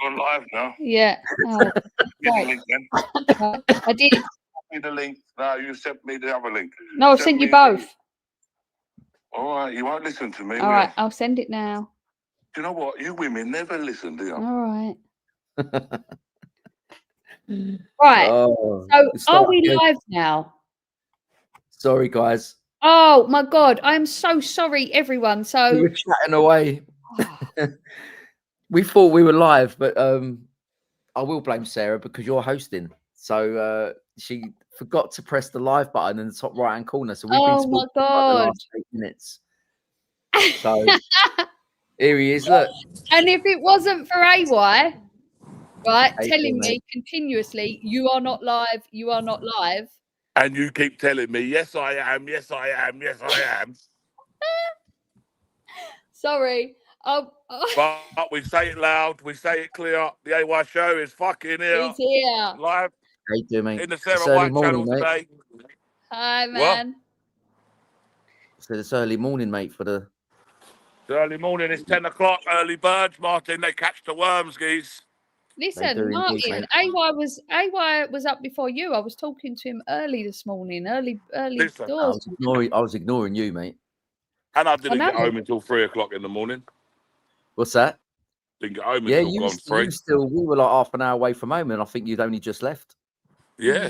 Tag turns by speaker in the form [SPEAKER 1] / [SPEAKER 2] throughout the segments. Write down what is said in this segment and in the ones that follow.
[SPEAKER 1] gone live now.
[SPEAKER 2] Yeah. Oh,
[SPEAKER 1] Give
[SPEAKER 2] right.
[SPEAKER 1] the link then.
[SPEAKER 2] I did.
[SPEAKER 1] Give me the link. No, you sent me the other link.
[SPEAKER 2] No, I'll send you both.
[SPEAKER 1] All right, you won't listen to me.
[SPEAKER 2] All right, I'll send it now.
[SPEAKER 1] Do you know what? You women never listen, do you?
[SPEAKER 2] All right. Right. So, are we live now?
[SPEAKER 3] Sorry, guys.
[SPEAKER 2] Oh my God, I'm so sorry, everyone. So
[SPEAKER 3] we were chatting away. We thought we were live, but I will blame Sarah because you're hosting. So she forgot to press the live button in the top right hand corner. So we've been talking
[SPEAKER 2] my God.
[SPEAKER 3] for the last 8 minutes. So here he is. Look.
[SPEAKER 2] And if it wasn't for AY, right, telling me
[SPEAKER 3] mate.
[SPEAKER 2] continuously, you are not live, you are not live.
[SPEAKER 1] And you keep telling me, yes, I am, yes, I am, yes, I am.
[SPEAKER 2] Sorry.
[SPEAKER 1] But we say it loud, we say it clear. The AY show is fucking here.
[SPEAKER 2] He's here.
[SPEAKER 1] Live.
[SPEAKER 3] How you doing, mate?
[SPEAKER 1] In the Sarah White channel today.
[SPEAKER 2] Hi, man.
[SPEAKER 3] So it's early morning, mate, for the...
[SPEAKER 1] It's early morning, it's 10 o'clock, early birds, Martin, they catch the worms, geese.
[SPEAKER 2] Listen, Martin, AY was up before you. I was talking to him early this morning, early
[SPEAKER 1] Listen,
[SPEAKER 2] doors.
[SPEAKER 3] I was ignoring you, mate.
[SPEAKER 1] And I didn't get home until 3 o'clock in the morning.
[SPEAKER 3] What's that?
[SPEAKER 1] Didn't get home until gone 3.
[SPEAKER 3] We were like half an hour away from home, and I think you'd only just left.
[SPEAKER 1] Yeah.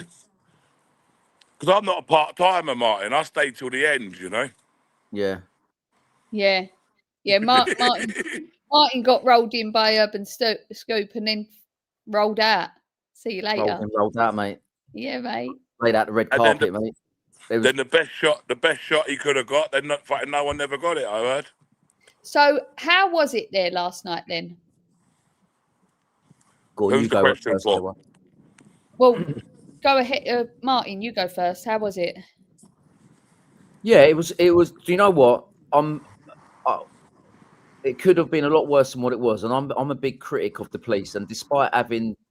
[SPEAKER 1] Because I'm not a part-timer, Martin. I stayed till the end, you know.
[SPEAKER 3] Yeah.
[SPEAKER 2] Yeah. Yeah, Martin got rolled in by Urban Scoop and then rolled out. See you later.
[SPEAKER 3] Rolled out, mate.
[SPEAKER 2] Yeah, mate.
[SPEAKER 3] Laid out the red carpet, mate.
[SPEAKER 1] Then the best shot he could have got, then no one never got it, I heard.
[SPEAKER 2] So how was it there last night then?
[SPEAKER 1] Who's the question for?
[SPEAKER 2] Well, go ahead, Martin, you go first. How was it?
[SPEAKER 3] Yeah, it was. Do you know what? It could have been a lot worse than what it was, and I'm a big critic of the police. And despite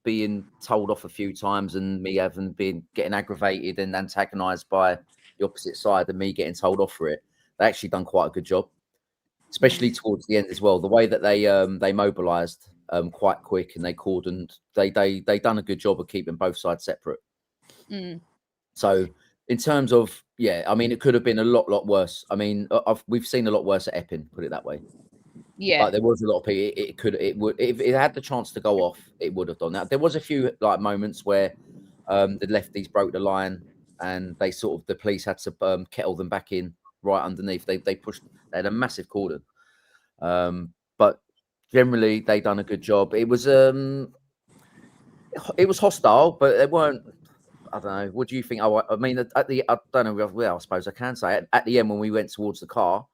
[SPEAKER 3] being told off a few times, and me having been getting aggravated and antagonised by the opposite side, and me getting told off for it, they actually done quite a good job, especially towards the end as well. The way that they mobilised quite quick, and they cordoned, they done a good job of keeping both sides separate. So in terms of, yeah, I mean, it could have been a lot worse. I mean, we've seen a lot worse at Epping, put it that way.
[SPEAKER 2] Yeah,
[SPEAKER 3] but there was a lot of people. If it had the chance to go off, it would have done that. There was a few like moments where the lefties broke the line, and the police had to kettle them back in right underneath. They had a massive cordon, but generally they done a good job. It was hostile, but they weren't. I don't know. What do you think? I mean, I don't know. Well, I suppose I can say at the end when we went towards the car.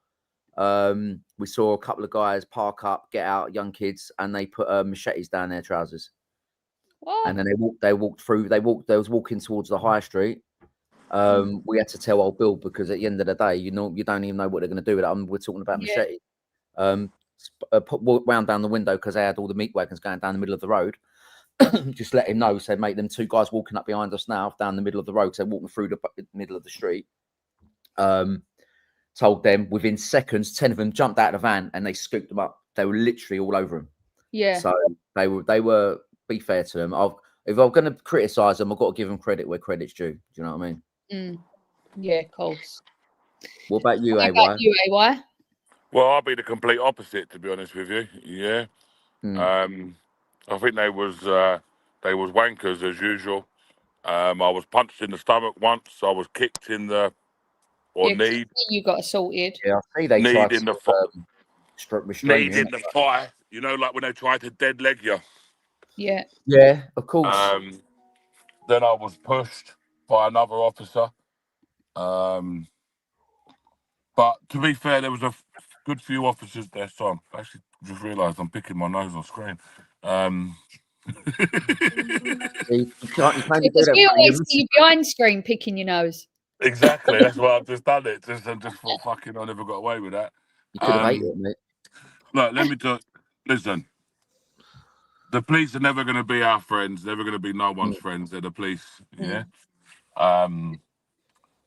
[SPEAKER 3] We saw a couple of guys park up, get out, young kids, and they put machetes down their trousers. What? And then they walked through. They was walking towards the high street. We had to tell old Bill because at the end of the day, you don't even know what they're going to do with it. We're talking about machete. Wound down the window because they had all the meat wagons going down the middle of the road. Just let him know. Said, mate, them 2 guys walking up behind us now down the middle of the road. So walking through the middle of the street. Told them within seconds, 10 of them jumped out of the van and they scooped them up. They were literally all over him.
[SPEAKER 2] Yeah.
[SPEAKER 3] So they were. Be fair to them. If I'm going to criticise them, I've got to give them credit where credit's due. Do you know what I mean?
[SPEAKER 2] Yeah, of course.
[SPEAKER 3] What about you, AY?
[SPEAKER 1] Well, I'll be the complete opposite, to be honest with you. Yeah. I think they was wankers as usual. I was punched in the stomach once. I was kicked in the knee.
[SPEAKER 2] You got assaulted.
[SPEAKER 3] Yeah, I see they tried to restrain
[SPEAKER 1] you. In the thigh. You know, like when they tried to dead leg you.
[SPEAKER 2] Yeah.
[SPEAKER 3] Yeah, of course.
[SPEAKER 1] Then I was pushed by another officer. But to be fair, there was a good few officers there. So I actually just realised I'm picking my nose on screen.
[SPEAKER 3] You can't
[SPEAKER 2] because we always see you behind screen picking your nose.
[SPEAKER 1] Exactly. That's why I've just done it. Just thought, fucking, I never got away with that.
[SPEAKER 3] You could have hated it, mate.
[SPEAKER 1] Look, let me listen. The police are never going to be our friends. Never going to be no one's friends. They're the police. Yeah. And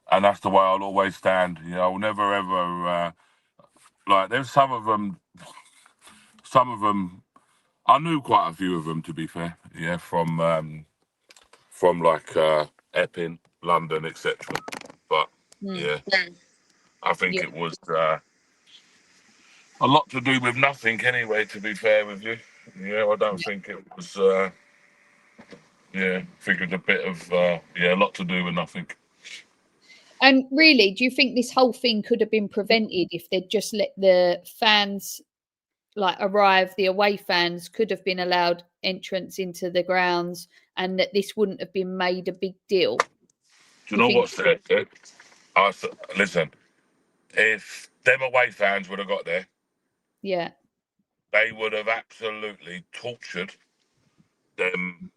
[SPEAKER 1] that's the way I'll always stand. You know, I'll never ever like. There's some of them I knew quite a few of them, to be fair. Yeah, from like Epping, London, etc. But yeah, I think it was a lot to do with nothing anyway. To be fair with you, yeah, I don't think it was. Yeah, I think it's a bit of a lot to do with nothing.
[SPEAKER 2] And really, do you think this whole thing could have been prevented if they'd just let the fans arrive? The away fans could have been allowed entrance into the grounds, and that this wouldn't have been made a big deal.
[SPEAKER 1] Do you know what's there? Listen, if them away fans would have got there,
[SPEAKER 2] yeah,
[SPEAKER 1] they would have absolutely tortured them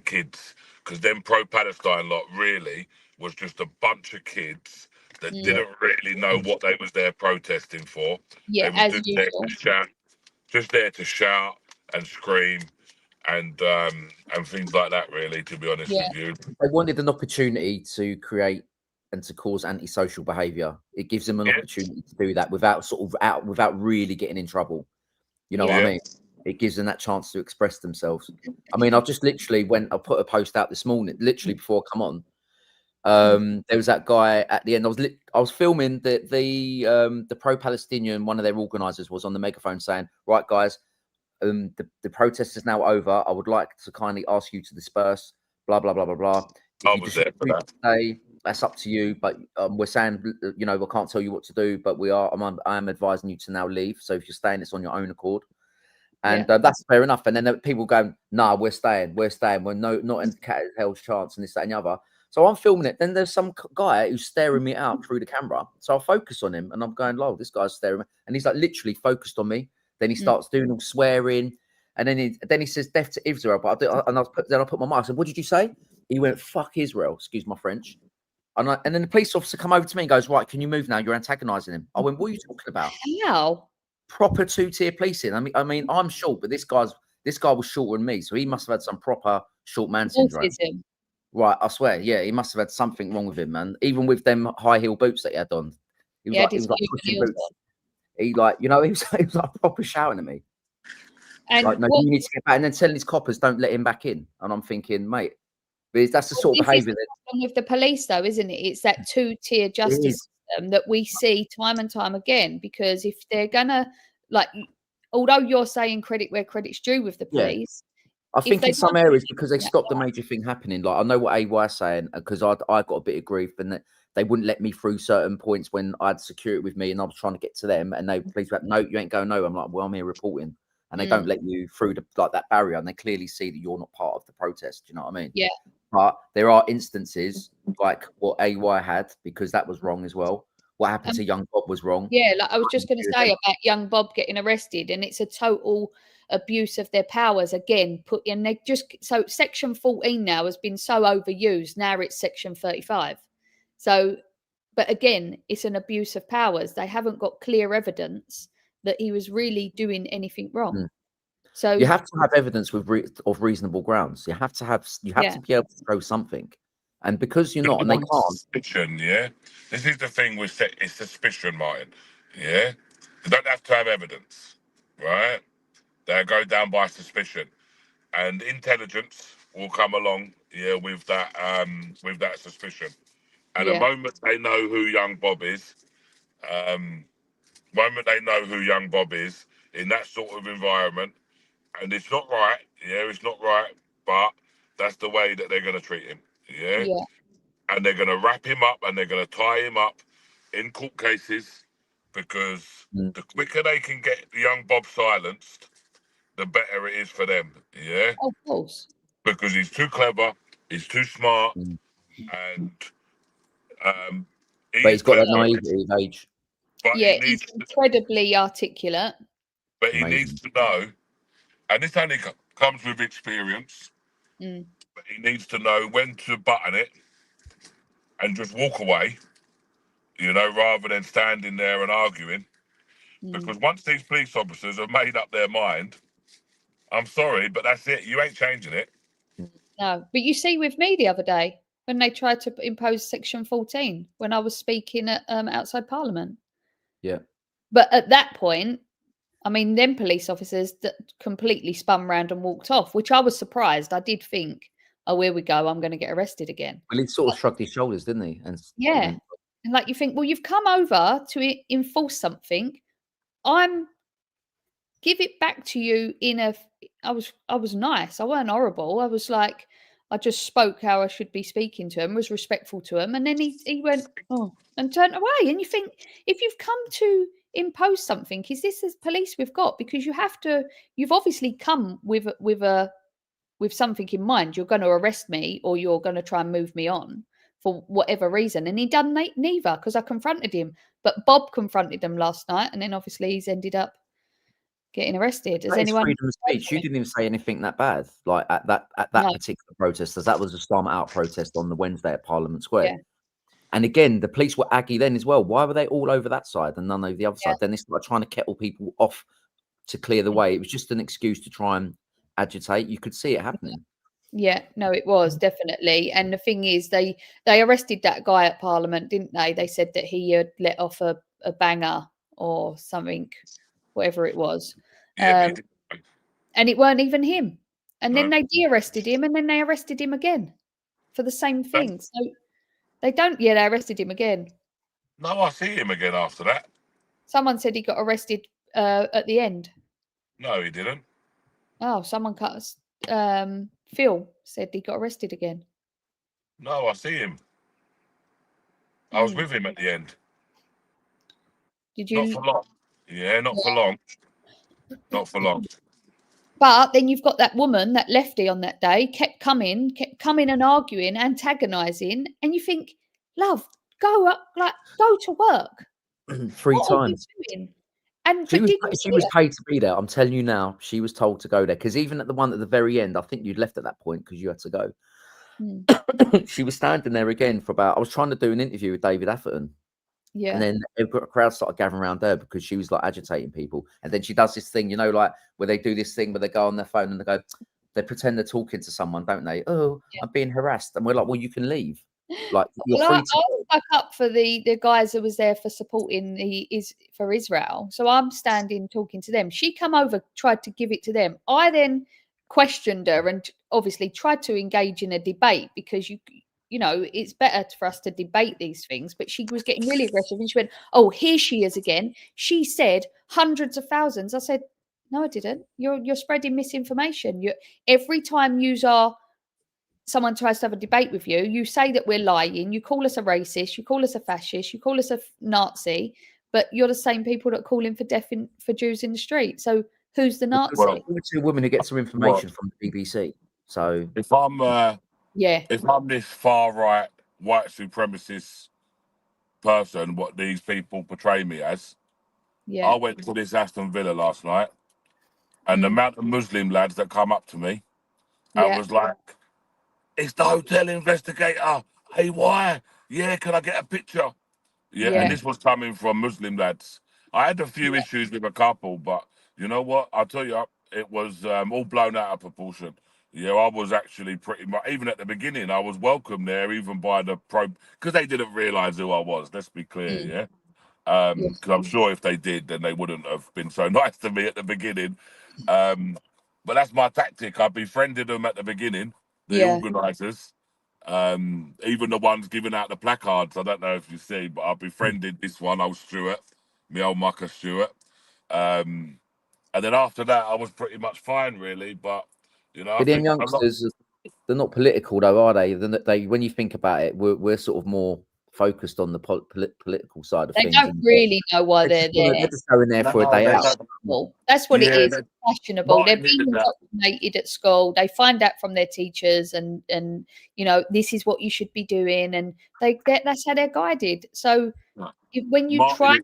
[SPEAKER 1] kids, because them pro-Palestine lot really was just a bunch of kids that didn't really know what they was there protesting for.
[SPEAKER 2] Yeah,
[SPEAKER 1] They was
[SPEAKER 2] as
[SPEAKER 1] just
[SPEAKER 2] usual.
[SPEAKER 1] there to shout and scream and things like that. Really, to be honest with you,
[SPEAKER 3] they wanted an opportunity to create and to cause antisocial behaviour. It gives them an opportunity to do that without without really getting in trouble. You know what I mean? It gives them that chance to express themselves. I mean, I just literally I put a post out this morning, literally before I come on. There was that guy at the end. I was filming the pro-Palestinian, one of their organisers was on the megaphone saying, "Right, guys, the protest is now over. I would like to kindly ask you to disperse. Blah blah blah blah blah. If you decide to stay, that's up to you. But we're saying, you know, we can't tell you what to do. But I am advising you to now leave. So if you're staying, it's on your own accord." And that's fair enough. And then people go, "Nah, we're staying. We're not in hell's chance," and this, that, and the other. So I'm filming it. Then there's some guy who's staring me out through the camera. So I focus on him, and I'm going, "Lol, this guy's staring at me." And he's like literally focused on me. Then he starts doing all swearing, and then he says, "Death to Israel." But I put my mic. I said, "What did you say?" He went, "Fuck Israel." Excuse my French. And then the police officer come over to me and goes, "Right, can you move now? You're antagonising him." I went, "What are you talking about?"
[SPEAKER 2] How?
[SPEAKER 3] Proper 2-tier policing. I mean, I'm short, but this guy was shorter than me, so he must have had some proper short man syndrome.
[SPEAKER 2] Autism.
[SPEAKER 3] Right, I swear, yeah, he must have had something wrong with him, man. Even with them high heel boots that he had on, he was like pushing boots. He he was like proper shouting at me.
[SPEAKER 2] And
[SPEAKER 3] like, "No, you need to get back," and then telling his coppers, "Don't let him back in." And I'm thinking, mate, that's the sort of behaviour
[SPEAKER 2] with the police, though, isn't it? It's that 2-tier justice system that we see time and time again. Because if they're gonna, although you're saying credit where credit's due with the police,
[SPEAKER 3] I think in some areas, because they stopped the major thing happening. Like, I know what AY is saying, because I got a bit of grief, and that they wouldn't let me through certain points when I had security with me, and I was trying to get to them, and police were like, "No, you ain't going no." I'm like, "Well, I'm here reporting," and they don't let you through that barrier, and they clearly see that you're not part of the protest. Do you know what I mean?
[SPEAKER 2] Yeah.
[SPEAKER 3] But there are instances like what AY had, because that was wrong as well. What happened to young Bob was wrong.
[SPEAKER 2] Yeah, I was just going to say about young Bob getting arrested, and it's a total abuse of their powers again. So Section 14 now has been so overused. Now it's Section 35. So, but again, it's an abuse of powers. They haven't got clear evidence that he was really doing anything wrong. So
[SPEAKER 3] you have to have evidence of reasonable grounds. You have to be able to show something, and because you're not, and they can't.
[SPEAKER 1] Suspicion, yeah. This is the thing with it's suspicion, Martin. Yeah, they don't have to have evidence, right? They go down by suspicion, and intelligence will come along, with that suspicion. And the moment they know who young Bob is, in that sort of environment, and it's not right, it's not right, but that's the way that they're going to treat him, and they're going to wrap him up and they're going to tie him up in court cases, because the quicker they can get young Bob silenced, the better it is for them,
[SPEAKER 2] Of course.
[SPEAKER 1] Because he's too clever, he's too smart, and
[SPEAKER 3] but he's got that naivety of age.
[SPEAKER 1] But
[SPEAKER 2] he's incredibly articulate.
[SPEAKER 1] But he needs to know, and this only comes with experience, but he needs to know when to button it and just walk away, rather than standing there and arguing. Because once these police officers have made up their mind, I'm sorry, but that's it. You ain't changing it.
[SPEAKER 2] No, but you see with me the other day, when they tried to impose Section 14, when I was speaking at outside Parliament.
[SPEAKER 3] Yeah.
[SPEAKER 2] But at that point, I mean, them police officers that completely spun round and walked off, which I was surprised. I did think, oh, here we go, I'm going to get arrested again.
[SPEAKER 3] Well, he sort of shrugged his shoulders, didn't he? And
[SPEAKER 2] yeah. And like you think, well, you've come over to enforce something. Give it back to you I was nice. I weren't horrible. I was like, I just spoke how I should be speaking to him, was respectful to him. And then he went, oh, and turned away. And you think, if you've come to impose something, is this the police we've got? Because you've obviously come with something in mind. You're going to arrest me, or you're going to try and move me on for whatever reason. And he done neither, because I confronted him. But Bob confronted him last night, and then obviously he's ended up getting arrested. Has anyone
[SPEAKER 3] freedom of speech? You didn't even say anything that bad, like at that particular protest, as that was a Storm Out protest on the Wednesday at Parliament Square. Yeah. And again, the police were aggy then as well. Why were they all over that side and none over the other side? Then they started trying to kettle people off to clear the way. It was just an excuse to try and agitate. You could see it happening.
[SPEAKER 2] Yeah, no, it was definitely. And the thing is, they arrested that guy at Parliament, didn't they? They said that he had let off a banger or something, whatever it was. And it weren't even him. And then they de-arrested him, and then they arrested him again for the same thing. So they arrested him again.
[SPEAKER 1] No, I see him again after that.
[SPEAKER 2] Someone said he got arrested at the end.
[SPEAKER 1] No, he didn't.
[SPEAKER 2] Oh, someone cut us. Phil said he got arrested again.
[SPEAKER 1] No, I see him. I was with him at the end.
[SPEAKER 2] Did you?
[SPEAKER 1] Not for long. Yeah, not for long. Not for long.
[SPEAKER 2] But then you've got that woman, that lefty on that day, kept coming and arguing, antagonising, and you think, love, go to work.
[SPEAKER 3] 3 times.
[SPEAKER 2] And
[SPEAKER 3] she was paid to be there. I'm telling you now, she was told to go there, because even at the one at the very end, I think you'd left at that point because you had to go. She was standing there again for about. I was trying to do an interview with David Atherton. Yeah. And then a crowd started gathering around her because she was like agitating people. And then she does this thing, like where they do this thing where they go on their phone and they pretend they're talking to someone, don't they? Oh, I'm being harassed. And we're like, well, you can leave. Like, you're free to.
[SPEAKER 2] I stuck up for the guys that was there for supporting for Israel. So I'm standing talking to them. She come over, tried to give it to them. I then questioned her and obviously tried to engage in a debate, because it's better for us to debate these things. But she was getting really aggressive, and she went, oh, here she is again. She said hundreds of thousands. I said, no, I didn't. You're spreading misinformation. Every time someone tries to have a debate with you, you say that we're lying. You call us a racist. You call us a fascist. You call us a Nazi. But you're the same people that call in for death for Jews in the street. So who's the Nazi?
[SPEAKER 3] Well, two women who get some information from the BBC. So
[SPEAKER 1] if I'm this far right white supremacist person, what these people portray me as, I went to this Aston Villa last night, and the amount of Muslim lads that come up to me, I was like, it's the hotel investigator. Hey, why? Yeah, can I get a picture? Yeah, and this was coming from Muslim lads. I had a few issues with a couple, but you know what? I'll tell you, it was all blown out of proportion. Yeah, I was actually pretty much, even at the beginning, I was welcomed there, even by the because they didn't realise who I was. Let's be clear, because I'm sure if they did, then they wouldn't have been so nice to me at the beginning. But that's my tactic. I befriended them at the beginning, the organisers, even the ones giving out the placards. I don't know if you see, but I befriended this one, old Stuart, my old mucker Stuart. And then after that, I was pretty much fine, really. But
[SPEAKER 3] but them youngsters, they're not political, though, are they? They, when you think about it, we're sort of more focused on the political side of things.
[SPEAKER 2] They don't really know why they're there.
[SPEAKER 3] They're just going there for a day out.
[SPEAKER 2] That's what it is. Fashionable. They're being indoctrinated at school. They find out from their teachers, and this is what you should be doing, and that's how they're guided. So when you try,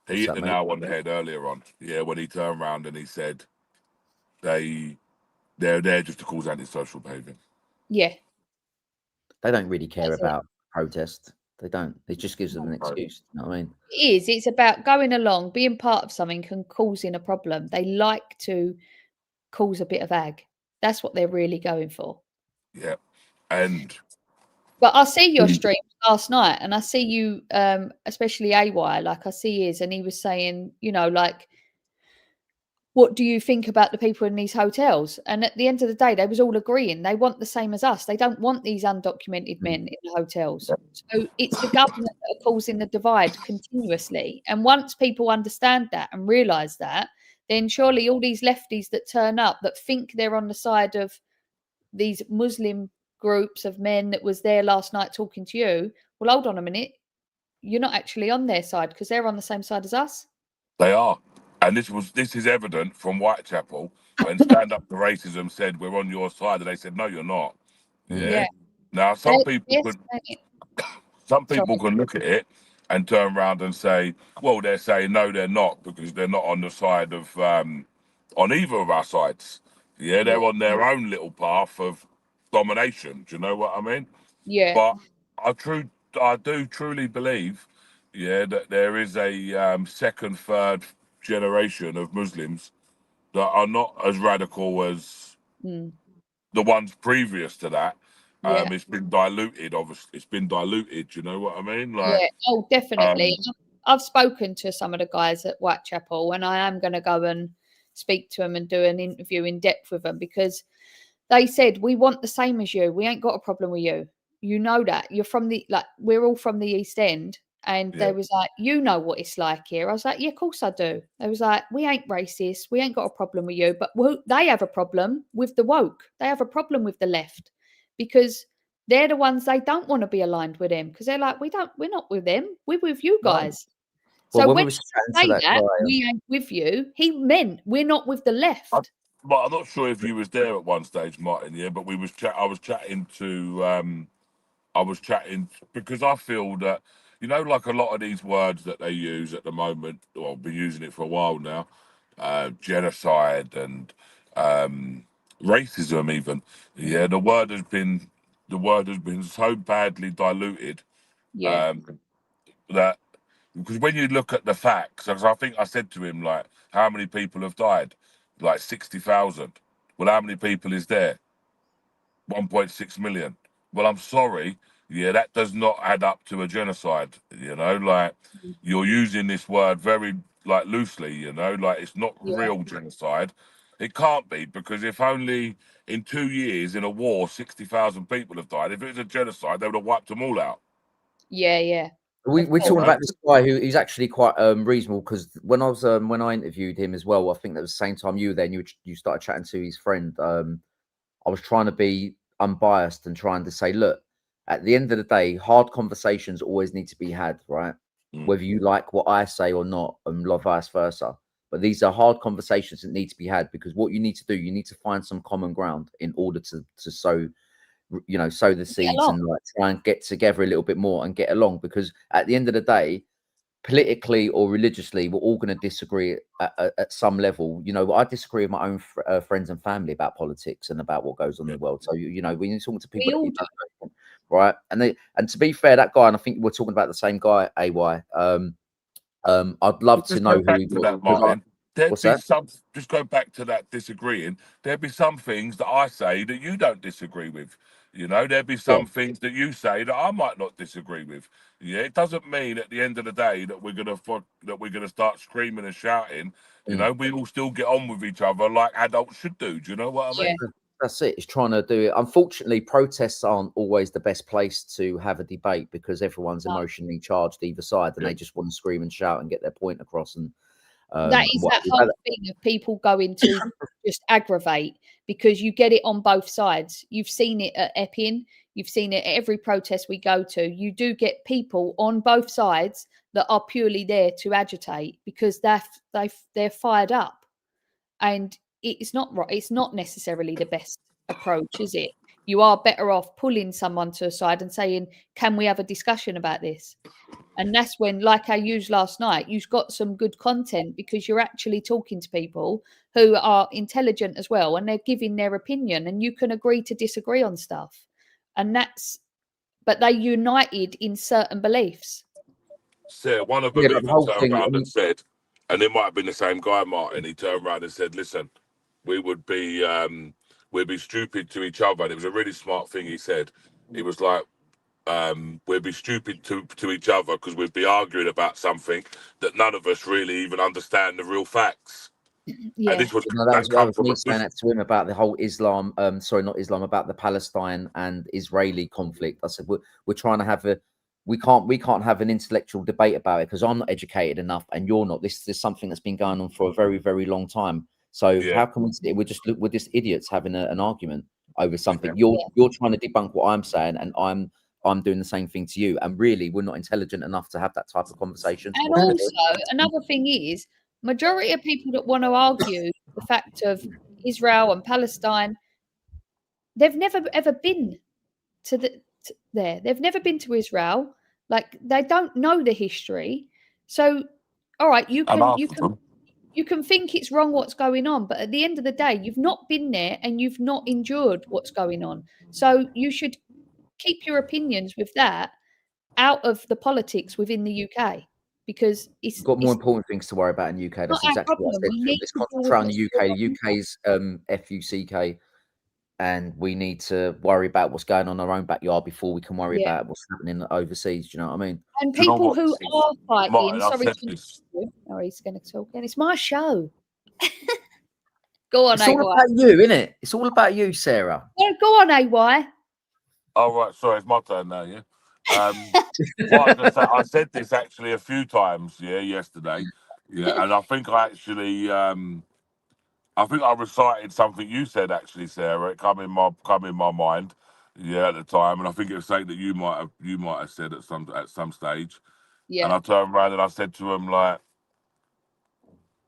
[SPEAKER 1] he hit the nail on the head earlier on. Yeah, when he turned around and he said they're there just to cause antisocial behaviour.
[SPEAKER 2] Yeah.
[SPEAKER 3] They don't really care about protest. They don't. It just gives them an excuse. You know what I mean?
[SPEAKER 2] It is. It's about going along, being part of something and causing a problem. They like to cause a bit of ag. That's what they're really going for.
[SPEAKER 1] Yeah.
[SPEAKER 2] But I see your streams last night, and I see you, especially AY, like I see his, and he was saying, you know, like, what do you think about the people in these hotels? And at the end of the day, they was all agreeing they want the same as us. They don't want these undocumented men in the hotels. So it's the government that are causing the divide continuously. And once people understand that and realise that, then surely all these lefties that turn up that think they're on the side of these Muslim groups of men that was there last night talking to you, well, hold on a minute. You're not actually on their side because they're on the same side as us.
[SPEAKER 1] They are. And this is evident from Whitechapel when Stand Up to Racism said we're on your side, and they said no, you're not. Yeah. Now some people can look at it and turn around and say, well, they're saying no, they're not, because they're not on the side of on either of our sides. Yeah, they're on their own little path of domination. Do you know what I mean?
[SPEAKER 2] Yeah.
[SPEAKER 1] But I do truly believe, that there is a second, third generation of Muslims that are not as radical as the ones previous to that. It's been diluted, obviously. It's been diluted. Do you know what I mean? Like,
[SPEAKER 2] yeah. Oh, definitely. I've spoken to some of the guys at Whitechapel, and I am going to go and speak to them and do an interview in depth with them, because they said, we want the same as you. We ain't got a problem with you. You know that. You're from we're all from the East End. And they was like, you know what it's like here. I was like, yeah, of course I do. They was like, we ain't racist. We ain't got a problem with you. But they have a problem with the woke. They have a problem with the left, because they're the ones, they don't want to be aligned with them, because they're like, we're not with them. We're with you guys.
[SPEAKER 3] Well,
[SPEAKER 2] So
[SPEAKER 3] when
[SPEAKER 2] when
[SPEAKER 3] we was
[SPEAKER 2] you say that, we ain't with you, he meant we're not with the left.
[SPEAKER 1] But I'm not sure if you was there at one stage, Martin. Yeah, but I was chatting to. I was chatting because I feel that, like a lot of these words that they use at the moment, or I've been using it for a while now, genocide and racism, even. Yeah, the word has been so badly diluted. That, because when you look at the facts, because I think I said to him, like, how many people have died? Like 60,000. Well, how many people is there? 1.6 million. Well, I'm sorry. Yeah, that does not add up to a genocide. Like, you're using this word very, like, loosely, like it's not real genocide. It can't be, because if only in 2 years in a war 60,000 people have died, if it was a genocide, they would have wiped them all out.
[SPEAKER 2] Yeah.
[SPEAKER 3] We're talking about this guy who's actually quite reasonable, because when I interviewed him as well, I think that was the same time you were there, and you started chatting to his friend. I was trying to be unbiased and trying to say, look, at the end of the day, hard conversations always need to be had, right? Whether you like what I say or not, and vice versa. But these are hard conversations that need to be had, because what you need to do, you need to find some common ground in order to sow the seeds and like try and get together a little bit more and get along. Because at the end of the day, politically or religiously, we're all going to disagree at some level. I disagree with my own friends and family about politics and about what goes on in the world. So, when you're talking to people that you don't know, right? And to be fair, that guy, and I think we're talking about the same guy, AY. I'd love to know who he was.
[SPEAKER 1] Just go back to that disagreeing. There'd be some things that I say that you don't disagree with. There'd be some things that you say that I might not disagree with. Yeah, it doesn't mean at the end of the day that we're gonna start screaming and shouting. We all still get on with each other like adults should do. Do you know what I mean?
[SPEAKER 3] That's it. It's trying to do it. Unfortunately, protests aren't always the best place to have a debate, because everyone's emotionally charged either side, and they just want to scream and shout and get their point across. And
[SPEAKER 2] that is that whole thing of people going to just aggravate, because you get it on both sides. You've seen it at Epping. You've seen it at every protest we go to. You do get people on both sides that are purely there to agitate, because they're fired up, and it's not right. It's not necessarily the best approach, is it? You are better off pulling someone to a side and saying, can we have a discussion about this? And that's when, like I used last night, you've got some good content, because you're actually talking to people who are intelligent as well, and they're giving their opinion, and you can agree to disagree on stuff. And but they united in certain beliefs.
[SPEAKER 1] So one of them even turned around and said, and it might have been the same guy, Martin, he turned around and said, listen, we'd be stupid to each other. And it was a really smart thing he said. He was like, we'd be stupid to each other because we'd be arguing about something that none of us really even understand the real facts.
[SPEAKER 2] Yeah.
[SPEAKER 1] And this was
[SPEAKER 3] that was me saying that to him about the whole Islam. Sorry, not Islam, about the Palestine and Israeli conflict. I said we're trying to have we can't have an intellectual debate about it because I'm not educated enough and you're not. This is something that's been going on for a very, very long time. So how can we're just idiots having an argument over something? You're trying to debunk what I'm saying, and I'm doing the same thing to you. And really, we're not intelligent enough to have that type of conversation.
[SPEAKER 2] And also, another thing is, majority of people that want to argue the fact of Israel and Palestine, they've never ever been there. They've never been to Israel. Like, they don't know the history. So, all right, you can think it's wrong what's going on, but at the end of the day, you've not been there and you've not endured what's going on. So you should keep your opinions with that out of the politics within the UK, because it's
[SPEAKER 3] got more important things to worry about in the UK. That's exactly what I said to him. Let's concentrate on the UK. The UK's FUCK, and we need to worry about what's going on in our own backyard before we can worry about what's happening overseas. Do you know what I mean?
[SPEAKER 2] And people who are fighting,
[SPEAKER 1] sorry,
[SPEAKER 2] he's going to talk again. It's my show. Go on,
[SPEAKER 3] it's all about you, isn't it? It's all about you, Sarah.
[SPEAKER 2] Yeah, go on, AY.
[SPEAKER 1] Oh, right. Sorry, it's my turn now, yeah? What I was gonna say, I said this actually a few times, yesterday. Yeah, and I think I actually, I think I recited something you said, actually, Sarah. It come in my mind, at the time, and I think it was something that you might have said at some stage.
[SPEAKER 2] Yeah.
[SPEAKER 1] And I turned around and I said to him, like,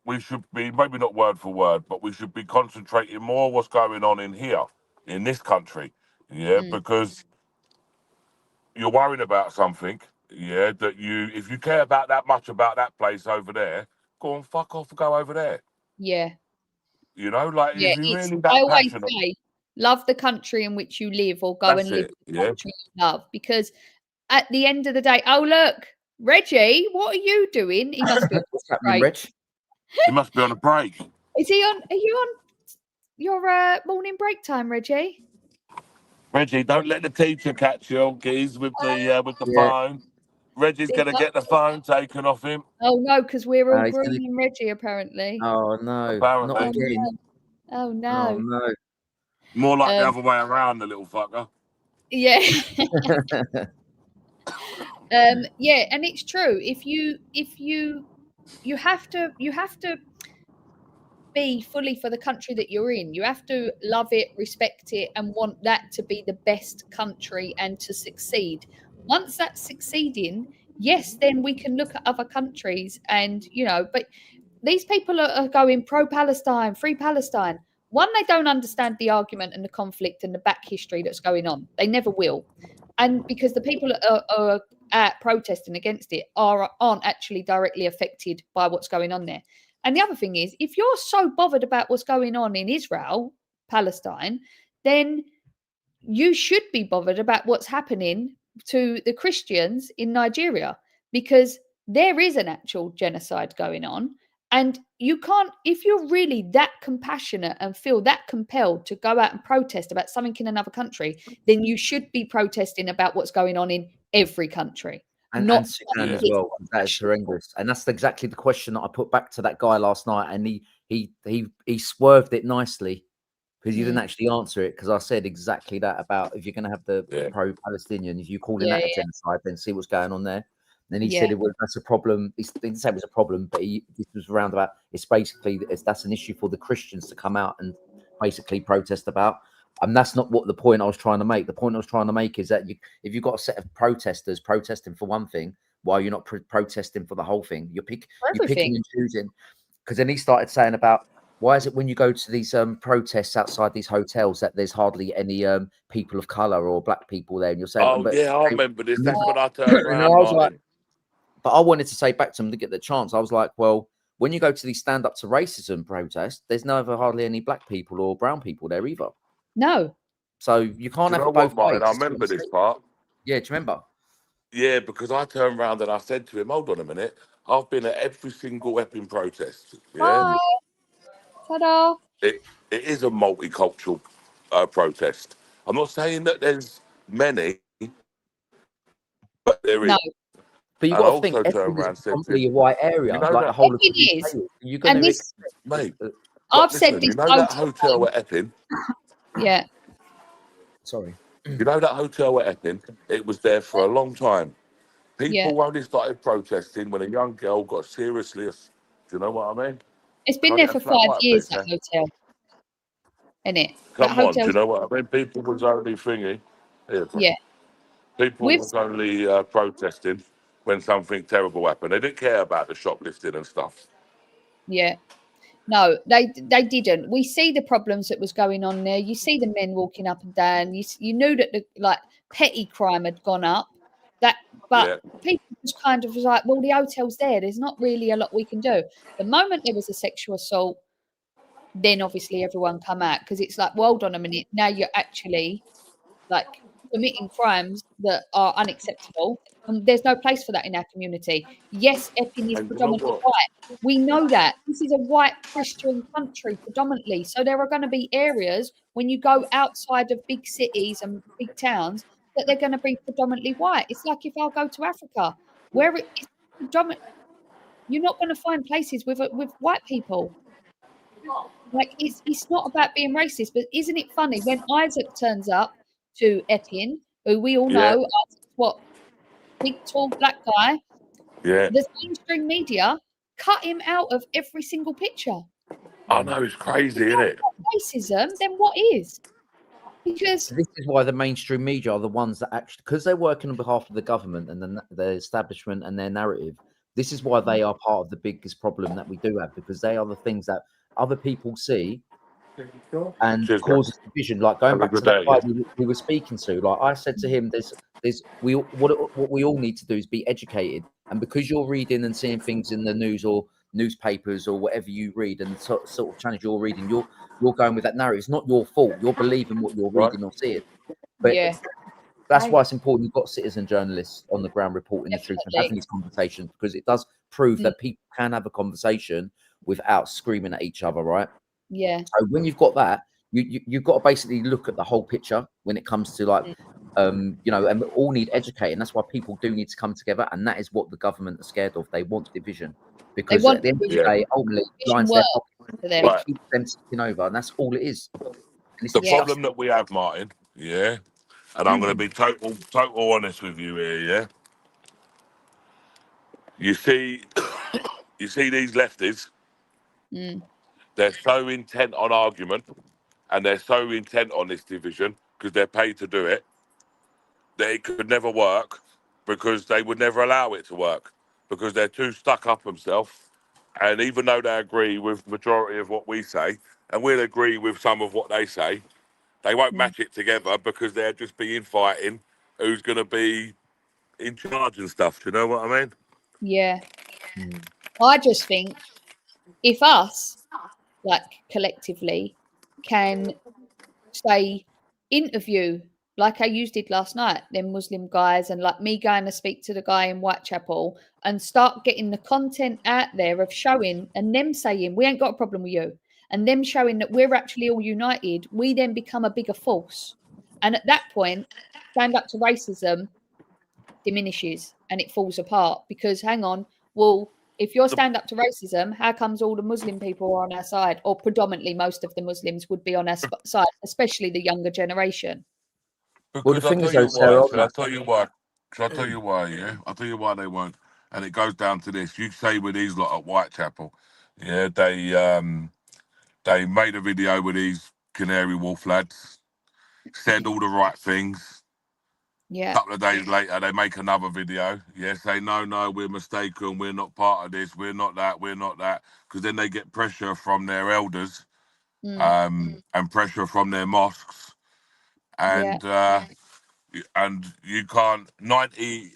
[SPEAKER 1] we should be, maybe not word for word, but we should be concentrating more on what's going on in here, in this country, because you're worried about something, that if you care about that much about that place over there, go and fuck off and go over there.
[SPEAKER 2] Yeah.
[SPEAKER 1] You know, like, if you really
[SPEAKER 2] I
[SPEAKER 1] that
[SPEAKER 2] always
[SPEAKER 1] passionate.
[SPEAKER 2] say, love the country in which you live, or go and live in the country you love, because at the end of the day, oh look, Reggie, what are you doing? He must be on
[SPEAKER 3] What's happening, Reg?
[SPEAKER 1] He must be on a break.
[SPEAKER 2] Is he on? Are you on your morning break time, Reggie?
[SPEAKER 1] Reggie, don't let the teacher catch you, geez, with the phone. Reggie's gonna get the phone taken off him.
[SPEAKER 2] Oh no, because we're all grooming Reggie apparently.
[SPEAKER 3] Oh no,
[SPEAKER 1] apparently.
[SPEAKER 3] Not again.
[SPEAKER 2] Oh no.
[SPEAKER 3] Oh no.
[SPEAKER 1] More like the other way around, the little fucker.
[SPEAKER 2] Yeah. Yeah, and it's true. If you have to be fully for the country that you're in. You have to love it, respect it, and want that to be the best country and to succeed. Once that's succeeding, yes, then we can look at other countries and, but these people are going pro-Palestine, free Palestine. One, they don't understand the argument and the conflict and the back history that's going on. They never will. And because the people that are protesting against it aren't actually directly affected by what's going on there. And the other thing is, if you're so bothered about what's going on in Israel, Palestine, then you should be bothered about what's happening to the Christians in Nigeria, because there is an actual genocide going on. And you can't, if you're really that compassionate and feel that compelled to go out and protest about something in another country, then you should be protesting about what's going on in every country.
[SPEAKER 3] And Sudan as well. That is horrendous. And that's exactly the question that I put back to that guy last night. And he swerved it nicely, because he didn't actually answer it, because I said exactly that about if you're going to have the pro-Palestinian, if you call in that a genocide, then see what's going on there. And then he said that's a problem. He didn't say it was a problem, but this was around about, it's basically, that's an issue for the Christians to come out and basically protest about. And that's not what the point I was trying to make. The point I was trying to make is that if you've got a set of protesters protesting for one thing, why you're not protesting for the whole thing? You're picking and choosing. Because then he started saying about, why is it when you go to these protests outside these hotels that there's hardly any people of color or black people there? And you're saying,
[SPEAKER 1] I remember this. That's when I turned around. I was
[SPEAKER 3] like, but I wanted to say back to him to get the chance. I was like, well, when you go to these stand up to racism protests, there's never hardly any black people or brown people there either.
[SPEAKER 2] No.
[SPEAKER 3] So you can't have both ways.
[SPEAKER 1] I remember this part.
[SPEAKER 3] Yeah, do you remember?
[SPEAKER 1] Yeah, because I turned around and I said to him, hold on a minute. I've been at every single epping protest. Yeah.
[SPEAKER 2] Hi. Ta-da.
[SPEAKER 1] It is a multicultural protest. I'm not saying that there's many, But there is.
[SPEAKER 2] No.
[SPEAKER 3] But you've
[SPEAKER 1] And I
[SPEAKER 3] got to think,
[SPEAKER 1] also
[SPEAKER 3] Epping
[SPEAKER 1] turned
[SPEAKER 3] is
[SPEAKER 1] around and said to
[SPEAKER 3] probably a
[SPEAKER 1] him,
[SPEAKER 3] white area,
[SPEAKER 1] you know
[SPEAKER 3] like
[SPEAKER 1] that
[SPEAKER 3] the whole of the
[SPEAKER 2] Epping
[SPEAKER 3] UK.
[SPEAKER 2] is.
[SPEAKER 3] You're going
[SPEAKER 2] And
[SPEAKER 3] to
[SPEAKER 2] this,
[SPEAKER 1] mate.
[SPEAKER 2] I've
[SPEAKER 1] But
[SPEAKER 2] said
[SPEAKER 1] listen,
[SPEAKER 2] this
[SPEAKER 1] you know that
[SPEAKER 2] hotel
[SPEAKER 1] hotel
[SPEAKER 2] name.
[SPEAKER 1] at Epping?
[SPEAKER 2] Yeah.
[SPEAKER 3] Sorry.
[SPEAKER 1] You know that hotel at Epping? It was there for a long time.
[SPEAKER 2] Yeah.
[SPEAKER 1] People only started protesting when a young girl got seriously. Do you know what I mean?
[SPEAKER 2] It's been
[SPEAKER 1] Can't
[SPEAKER 2] there
[SPEAKER 1] get
[SPEAKER 2] for
[SPEAKER 1] a flat
[SPEAKER 2] 5
[SPEAKER 1] white
[SPEAKER 2] years,
[SPEAKER 1] piece,
[SPEAKER 2] that
[SPEAKER 1] eh?
[SPEAKER 2] hotel. Isn't it? That
[SPEAKER 1] Come on, do you
[SPEAKER 2] hotel's,
[SPEAKER 1] know what I mean? People was only thingy. Here, bro.
[SPEAKER 2] yeah.
[SPEAKER 1] People
[SPEAKER 2] We've,
[SPEAKER 1] was only protesting when something terrible happened. They didn't care about the shoplifting and stuff.
[SPEAKER 2] yeah. No, they didn't. We see the problems that was going on there. You see the men walking up and down. You knew that the like petty crime had gone up. But
[SPEAKER 1] Yeah.
[SPEAKER 2] people just kind of was like, well, the hotel's there. There's not really a lot we can do. The moment there was a sexual assault, then obviously everyone come out because it's like, well, hold on a minute. Now you're actually like committing crimes that are unacceptable. And there's no place for that in our community. Yes, Epping is
[SPEAKER 1] And you know
[SPEAKER 2] predominantly
[SPEAKER 1] what?
[SPEAKER 2] white. We know that. This is a white Christian country predominantly. So there are going to be areas when you go outside of big cities and big towns that they're going to be predominantly white. It's like if I'll go to Africa, where it's predominant, you're not going to find places with white people. Like it's not about being racist, but isn't it funny when Isaac turns up to Epping, who we all
[SPEAKER 1] Yeah.
[SPEAKER 2] know, Isaac's what, big tall black guy,
[SPEAKER 1] Yeah.
[SPEAKER 2] the mainstream media cut him out of every single picture.
[SPEAKER 1] I know, it's crazy,
[SPEAKER 2] If
[SPEAKER 1] isn't
[SPEAKER 2] that's
[SPEAKER 1] it?
[SPEAKER 2] not racism, then what is? Because
[SPEAKER 3] This is why the mainstream media are the ones that actually, because they're working on behalf of the government and the establishment and their narrative. This is why they are part of the biggest problem that we do have, because they are the things that other people see and
[SPEAKER 1] Cheers, guys.
[SPEAKER 3] causes division. Like going
[SPEAKER 1] Have a
[SPEAKER 3] back to
[SPEAKER 1] good
[SPEAKER 3] that
[SPEAKER 1] day,
[SPEAKER 3] guy
[SPEAKER 1] yeah?
[SPEAKER 3] we were speaking to, like I said to him, what we all need to do is be educated. And because you're reading and seeing things in the news or newspapers or whatever you read and sort of channels you're reading, you're going with that narrative. It's not your fault. You're believing what you're
[SPEAKER 1] Right?
[SPEAKER 3] reading or seeing. But
[SPEAKER 2] yeah,
[SPEAKER 3] that's why it's important you've got citizen journalists on the ground reporting the truth and
[SPEAKER 2] definitely.
[SPEAKER 3] having these conversations, because it does prove that people can have a conversation without screaming at each other, right?
[SPEAKER 2] Yeah.
[SPEAKER 3] So when you've got that, you've got to basically look at the whole picture when it comes to like, and we all need educating. That's why people do need to come together, and that is what the government are scared of. They want division,
[SPEAKER 2] They
[SPEAKER 3] because at
[SPEAKER 2] want
[SPEAKER 3] the end of the
[SPEAKER 2] division.
[SPEAKER 3] day, ultimately,
[SPEAKER 2] Division
[SPEAKER 3] lines their
[SPEAKER 2] work
[SPEAKER 3] pocket.
[SPEAKER 2] for them.
[SPEAKER 3] It
[SPEAKER 1] Right.
[SPEAKER 3] keeps them ticking over, and that's all it is. And it's
[SPEAKER 1] The
[SPEAKER 2] Yeah.
[SPEAKER 1] problem that we have, Martin, yeah, and I'm going to be total honest with you here, yeah. You see, you see these lefties,
[SPEAKER 2] Mm.
[SPEAKER 1] they're so intent on argument and they're so intent on this division because they're paid to do it, that it could never work because they would never allow it to work because they're too stuck up themselves. And even though they agree with majority of what we say, and we'll agree with some of what they say, they won't match it together because they'll just be infighting who's going to be in charge and stuff. Do you know what I mean?
[SPEAKER 2] Yeah. I just think if us, like collectively, can say interview like I used it last night, them Muslim guys, and like me going to speak to the guy in Whitechapel and start getting the content out there of showing and them saying we ain't got a problem with you, and them showing that we're actually all united, we then become a bigger force. And at that point, stand up to racism diminishes and it falls apart because hang on, well, if you're
[SPEAKER 1] The,
[SPEAKER 2] stand up to racism, how comes all the Muslim people are on our side, or predominantly most of the Muslims would be on our side, especially the younger generation?
[SPEAKER 3] Well, the
[SPEAKER 1] because I'll
[SPEAKER 3] thing
[SPEAKER 1] tell
[SPEAKER 3] is, though,
[SPEAKER 1] you why.
[SPEAKER 3] Sarah, on
[SPEAKER 1] Shall I
[SPEAKER 3] that,
[SPEAKER 1] tell you why? Shall I tell you why? Yeah, I'll tell you why they won't. And it goes down to this: you say with these lot at Whitechapel, yeah, they made a video with these Canary Wolf lads, said all the right things. A
[SPEAKER 2] Yeah.
[SPEAKER 1] couple of days later, they make another video. Yeah, say no, we're mistaken. We're not part of this. We're not that. We're not that. Because then they get pressure from their elders,
[SPEAKER 2] Mm.
[SPEAKER 1] and pressure from their mosques,
[SPEAKER 2] Yeah.
[SPEAKER 1] and you can't 90.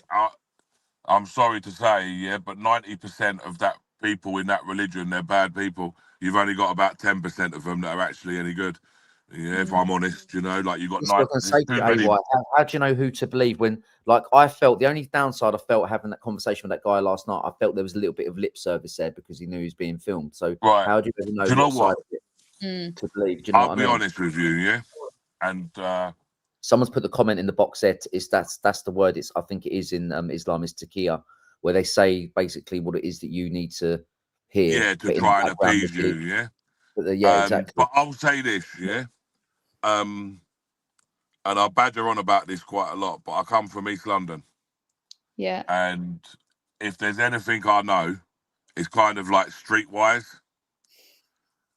[SPEAKER 1] I'm sorry to say, yeah, but 90% of that people in that religion, they're bad people. You've only got about 10% of them that are actually any good. Yeah, if
[SPEAKER 2] Mm.
[SPEAKER 1] I'm honest, like you got
[SPEAKER 3] this was going to
[SPEAKER 1] there's
[SPEAKER 3] say to
[SPEAKER 1] too
[SPEAKER 3] you,
[SPEAKER 1] many.
[SPEAKER 3] AY, how do you know who to believe when, like, I felt the only downside I felt having that conversation with that guy last night, I felt there was a little bit of lip service there because he knew he was being filmed. So
[SPEAKER 1] Right.
[SPEAKER 3] how do you ever know
[SPEAKER 1] Do you know
[SPEAKER 3] what side
[SPEAKER 1] what?
[SPEAKER 3] of it
[SPEAKER 2] Mm.
[SPEAKER 3] to believe? Do you know
[SPEAKER 1] I'll
[SPEAKER 3] what
[SPEAKER 1] be
[SPEAKER 3] I mean?
[SPEAKER 1] honest with you, yeah, and
[SPEAKER 3] Someone's put the comment in the box there. That's the word. I think it is in Islam is taqiyya, where they say basically what it is that you need to hear.
[SPEAKER 1] Yeah, to try and appease you. Yeah.
[SPEAKER 3] Yeah, exactly.
[SPEAKER 1] But I'll say this. Yeah. And I badger on about this quite a lot. But I come from East London.
[SPEAKER 2] Yeah.
[SPEAKER 1] And if there's anything I know, it's kind of like streetwise.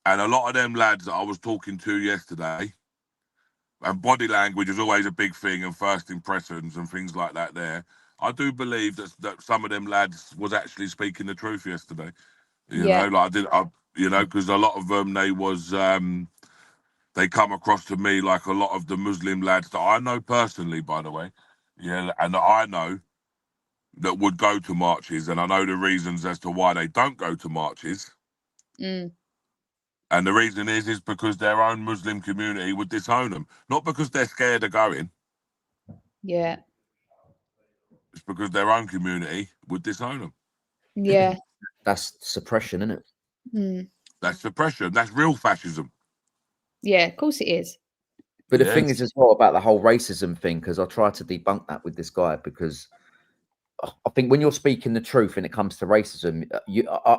[SPEAKER 1] And a lot of them lads that I was talking to yesterday, and body language is always a big thing, and first impressions and things like that there. I do believe that some of them lads was actually speaking the truth yesterday. You know, like because a lot of them, they come across to me like a lot of the Muslim lads that I know personally, by the way. Yeah, and that I know that would go to marches, and I know the reasons as to why they don't go to marches. And the reason is because their own Muslim community would disown them. Not because they're scared of going.
[SPEAKER 2] Yeah.
[SPEAKER 1] It's because their own community would disown them.
[SPEAKER 2] Yeah.
[SPEAKER 3] That's suppression, isn't
[SPEAKER 2] it?
[SPEAKER 1] That's suppression. That's real fascism.
[SPEAKER 2] Yeah, of course it is.
[SPEAKER 3] But the thing is as well about the whole racism thing, because I tried to debunk that with this guy, because I think when you're speaking the truth when it comes to racism,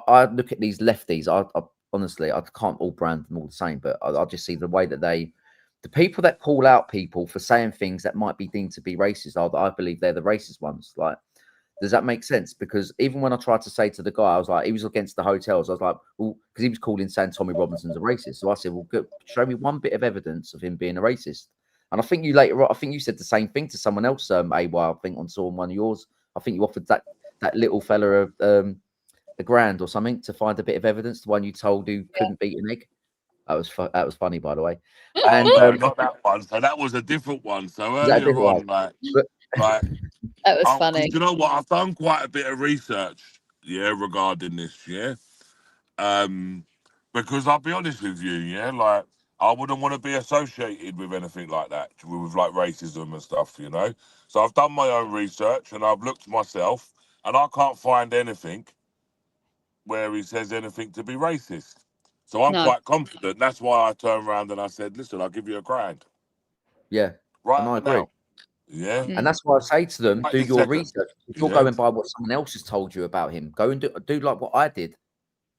[SPEAKER 3] I look at these lefties. I honestly, I can't all brand them all the same, but I just see the way that the people that call out people for saying things that might be deemed to be racist, I believe they're the racist ones. Like, does that make sense? Because even when I tried to say to the guy, I was like, he was against the hotels. I was like, well, because he was calling saying Tommy Robinson's a racist. So I said, well, good, show me one bit of evidence of him being a racist. And I think you later, I think you said the same thing to someone else, AY, I think on one of yours. I think you offered that little fella $1,000 or something to find a bit of evidence. The one you told who couldn't beat an egg. That was funny, by the way.
[SPEAKER 1] And no, not that one. So that was a different one. So earlier on, like
[SPEAKER 2] that was funny.
[SPEAKER 1] You know what? I've done quite a bit of research, regarding this, because I'll be honest with you, like I wouldn't want to be associated with anything like that, with like racism and stuff, So I've done my own research and I've looked myself, and I can't find anything where he says anything to be racist. So I'm quite confident. That's why I turned around and I said, "Listen, I'll give you $1,000."
[SPEAKER 3] Yeah,
[SPEAKER 1] right
[SPEAKER 3] and I agree.
[SPEAKER 1] now. Yeah,
[SPEAKER 3] and that's why I say to them, do your research. If you're going by what someone else has told you about him, go and do like what I did.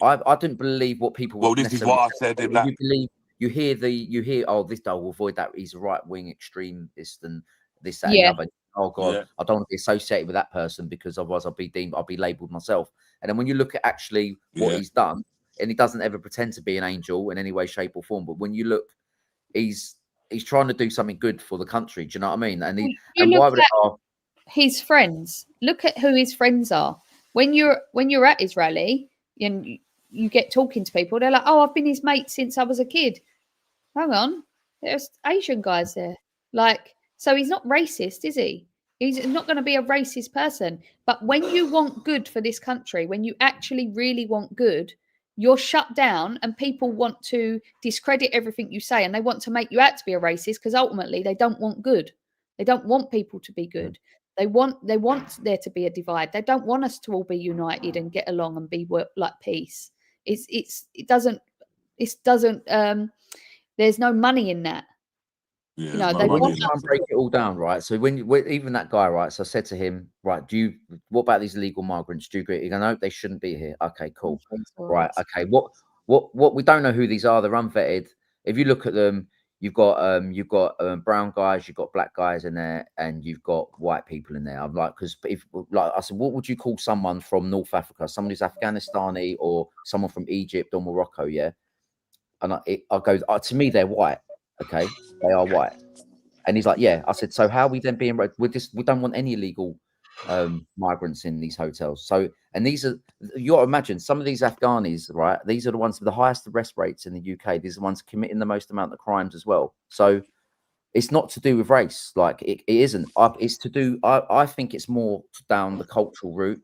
[SPEAKER 3] I didn't believe what people.
[SPEAKER 1] Well, this is what I said in that.
[SPEAKER 3] You believe you hear oh, this will avoid that. He's a right wing extremist and this, that, and the other. Oh God, I don't want to be associated with that person because otherwise I'll be labelled myself. And then when you look at actually what he's done, and he doesn't ever pretend to be an angel in any way, shape, or form. But when you look, he's trying to do something good for the country. Do you know what I mean? And why would
[SPEAKER 2] his friends? Look at who his friends are. When you're at his rally and you get talking to people, they're like, "Oh, I've been his mate since I was a kid." Hang on, there's Asian guys there. Like, so he's not racist, is he? He's not going to be a racist person. But when you want good for this country, when you actually really want good, you're shut down and people want to discredit everything you say, and they want to make you out to be a racist because ultimately they don't want good. They don't want people to be good. They want there to be a divide. They don't want us to all be united and get along and be like peace. It doesn't there's no money in that.
[SPEAKER 1] Yeah,
[SPEAKER 3] they want to break it all down, right? So when even that guy, right? So I said to him, right, what about these illegal migrants? Do you agree? He goes, no, they shouldn't be here. Okay, cool. Right. Okay. What we don't know who these are. They're unvetted. If you look at them, you've got brown guys, you've got black guys in there, and you've got white people in there. I'm like, because if like I said, what would you call someone from North Africa? Someone who's Afghanistani or someone from Egypt or Morocco? Yeah. And I go, to me, they're white. Okay, they are white. And he's like, yeah. I said, so how are we then being? We don't want any illegal migrants in these hotels. So, and these are, you got to imagine, some of these Afghanis, right? These are the ones with the highest arrest rates in the UK. These are the ones committing the most amount of crimes as well. So, it's not to do with race. Like it isn't. It's to do. I think it's more down the cultural route,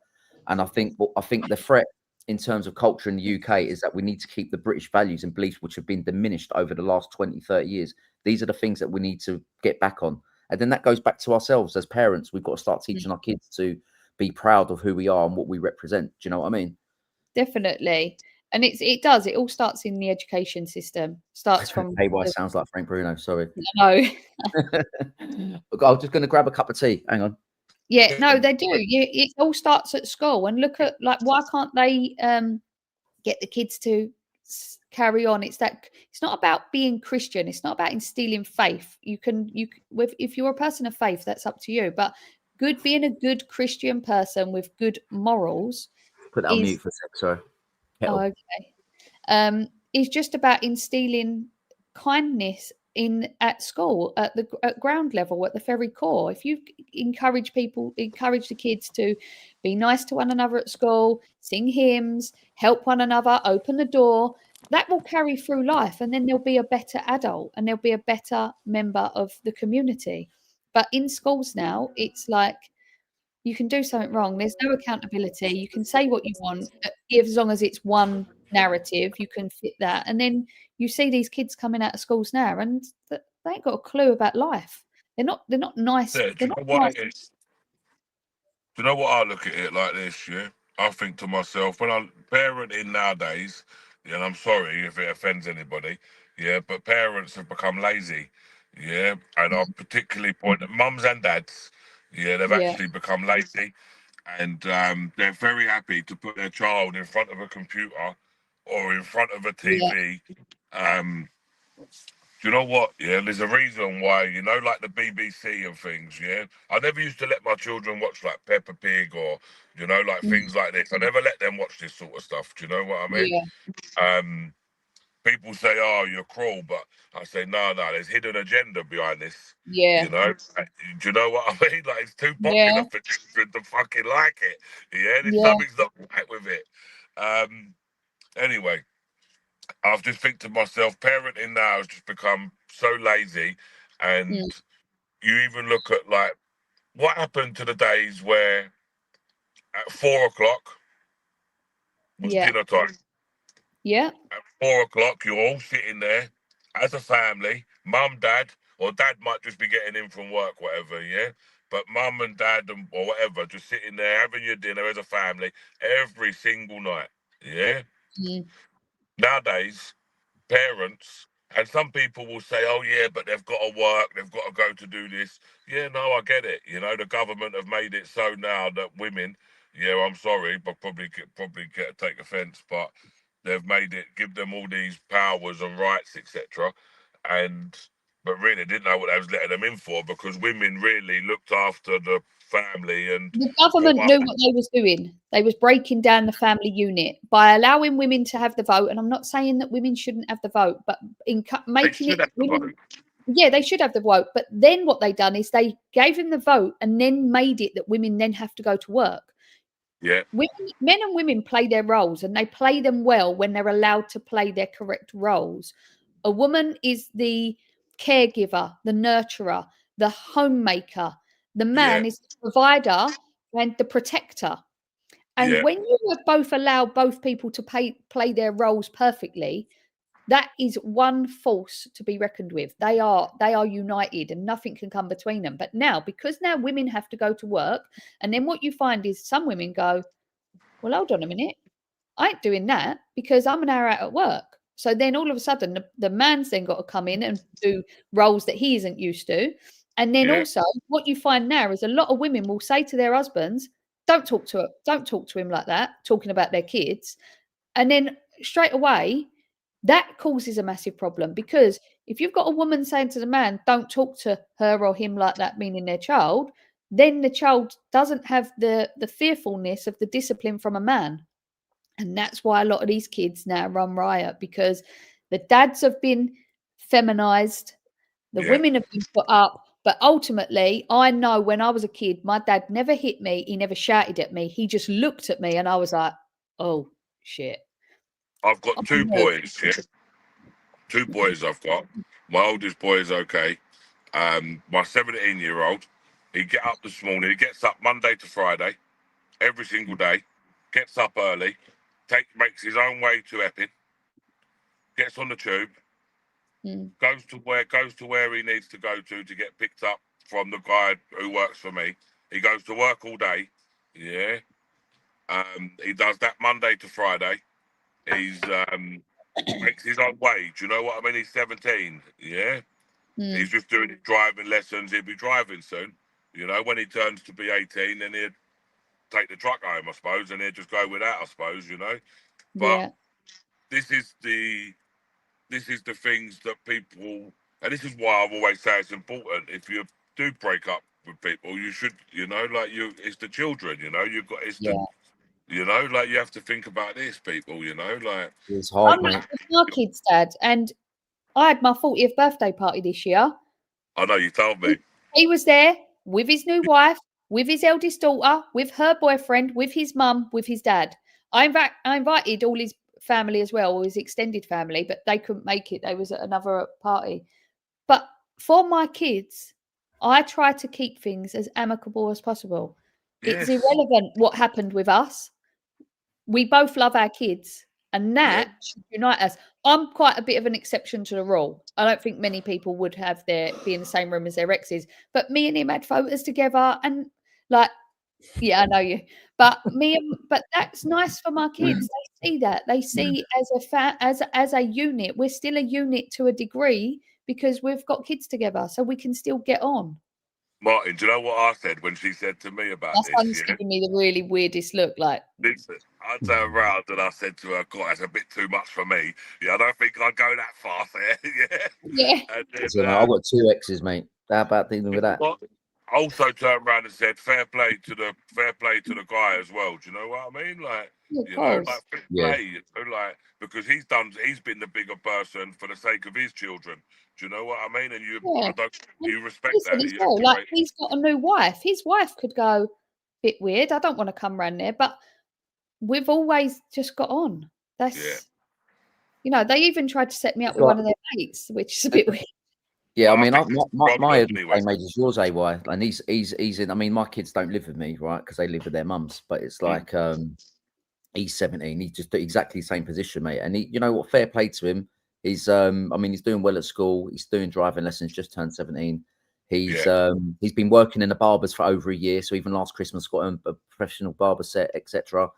[SPEAKER 3] and I think the threat in terms of culture in the UK is that we need to keep the British values and beliefs which have been diminished over the last 20, 30 years. These are the things that we need to get back on. And then that goes back to ourselves as parents. We've got to start teaching our kids to be proud of who we are and what we represent. Do you know what I mean?
[SPEAKER 2] Definitely. And it does. It all starts in the education system. Starts from.
[SPEAKER 3] AY sounds like Frank Bruno. Sorry.
[SPEAKER 2] No.
[SPEAKER 3] Look, I'm just going to grab a cup of tea. Hang on.
[SPEAKER 2] Yeah, no, they do. It all starts at school. And look at, like, why can't they get the kids to carry on? It's not about being Christian. It's not about instilling faith. If you're a person of faith, that's up to you. But being a good Christian person with good morals.
[SPEAKER 3] Put that on mute for a sec. Sorry.
[SPEAKER 2] Oh, okay. It's just about instilling kindness at school, at ground level, at the very core. If you encourage the kids to be nice to one another at school, sing hymns, help one another, open the door, that will carry through life, and then they'll be a better adult and they'll be a better member of the community. But in schools now, it's like, you can do something wrong, there's no accountability. You can say what you want, as long as it's one narrative, you can fit that. And then you see these kids coming out of schools now, and they ain't got a clue about life. They're not nice.
[SPEAKER 1] Yeah, do you know what it is? Do you know what? I look at it like this, yeah? I think to myself, when I'm parenting nowadays, yeah, and I'm sorry if it offends anybody, yeah, but parents have become lazy, yeah, and I particularly point at mums and dads, yeah, they've actually become lazy, and they're very happy to put their child in front of a computer or in front of a TV. Do you know what? Yeah, there's a reason why, like the BBC and things, yeah? I never used to let my children watch like Peppa Pig or, like things like this. I never let them watch this sort of stuff. Do you know what I mean?
[SPEAKER 2] Yeah.
[SPEAKER 1] People say, oh, you're cruel, but I say, no, there's hidden agenda behind this.
[SPEAKER 2] Yeah.
[SPEAKER 1] Do you know what I mean? Like, it's too popular for children to fucking like it. Yeah, there's something's not right with it. Anyway, I just think to myself, parenting now has just become so lazy. And you even look at, like, what happened to the days where at 4 o'clock was dinner time.
[SPEAKER 2] Yeah.
[SPEAKER 1] At 4 o'clock, you're all sitting there as a family, mum, dad, or dad might just be getting in from work, whatever, yeah? But mum and dad or whatever, just sitting there having your dinner as a family every single night, yeah? Nowadays, parents, and some people will say, oh yeah, but they've got to work, they've got to go to do this. Yeah, no, I get it. The government have made it so now that women, I'm sorry, but probably take offence, but they've made it, give them all these powers and rights, etc. But really didn't know what they was letting them in for, because women really looked after the family. And
[SPEAKER 2] the government knew what they was doing. They was breaking down the family unit by allowing women to have the vote. And I'm not saying that women shouldn't have the vote, but in making it women, they should have the vote. But then what they done is they gave them the vote and then made it that women then have to go to work.
[SPEAKER 1] Yeah.
[SPEAKER 2] Men and women play their roles, and they play them well when they're allowed to play their correct roles. A woman is the caregiver, the nurturer, the homemaker. The man is the provider and the protector. And when you both allow both people to play their roles perfectly, that is one force to be reckoned with. They are united, and nothing can come between them. But because women have to go to work, and then what you find is some women go, well, hold on a minute, I ain't doing that because I'm an hour out at work. So then all of a sudden the man's then got to come in and do roles that he isn't used to. And then also what you find now is a lot of women will say to their husbands, don't talk to him like that, talking about their kids. And then straight away, that causes a massive problem, because if you've got a woman saying to the man, don't talk to her or him like that, meaning their child, then the child doesn't have the fearfulness of the discipline from a man. And that's why a lot of these kids now run riot, because the dads have been feminized, the women have been put up. But ultimately, I know when I was a kid, my dad never hit me. He never shouted at me. He just looked at me and I was like, oh, shit.
[SPEAKER 1] I've got two boys, Two boys I've got. My oldest boy is okay. My 17-year-old, he get up this morning. He gets up Monday to Friday, every single day. Gets up early, makes his own way to Epping, gets on the tube, goes to where he needs to go to get picked up from the guy who works for me. He goes to work all day. Yeah. He does that Monday to Friday. he's makes his own wage. You know what I mean? He's 17. Yeah, he's just doing his driving lessons. He'll be driving soon. You know, when he turns to be 18, then he'd take the truck home, I suppose, and he'd just go with that, I suppose. You know, but this is the things that people, and this is why I've always say it's important. If you do break up with people, you should, you know, like it's the children. You know, you've got you know, like you have to think about this, people. You know, like
[SPEAKER 3] it's hard,
[SPEAKER 2] I'm
[SPEAKER 3] mate.
[SPEAKER 2] my kid's dad, and I had my 40th birthday party this year.
[SPEAKER 1] I know you told me.
[SPEAKER 2] He was there with his new wife, with his eldest daughter, with her boyfriend, with his mum, with his dad. I invited all his family as well, all his extended family, but they couldn't make it. They was at another party. But for my kids, I try to keep things as amicable as possible. It's irrelevant what happened with us. We both love our kids, and that should unite us. I'm quite a bit of an exception to the rule. I don't think many people would have be in the same room as their exes, but me and him had photos together, and like, yeah, I know you, but but that's nice for my kids. They see that. They see as a unit. We're still a unit to a degree because we've got kids together, so we can still get on.
[SPEAKER 1] Martin, do you know what I said when she said to me about
[SPEAKER 2] My
[SPEAKER 1] this?
[SPEAKER 2] son's giving me the really weirdest look, like.
[SPEAKER 1] Listen, I turned around and I said to her, God, that's a bit too much for me. Yeah, I don't think I'd go that far there.
[SPEAKER 2] Yeah.
[SPEAKER 1] And then,
[SPEAKER 3] So, I've got 2 exes, mate. How about dealing with that?
[SPEAKER 1] I also turned around and said, fair play to the guy as well. Do you know what I mean? Like, you know, like fair play, you know, like, because he's been the bigger person for the sake of his children. Do you know what I mean? And you respect that.
[SPEAKER 2] As well, like, he's got a new wife. His wife could go, bit weird. I don't want to come round there, but we've always just got on. That's, you know, they even tried to set me up with one of their mates, which is a bit weird.
[SPEAKER 3] Yeah, I mean, my is the same age as yours, AY, and he's in. I mean, my kids don't live with me, right? Because they live with their mums. But it's like, he's 17. He's just exactly the same position, mate. And you know what? Fair play to him. He's, I mean, he's doing well at school. He's doing driving lessons. Just turned 17. He's been working in the barbers for over a year. So even last Christmas, got a professional barber set, etc.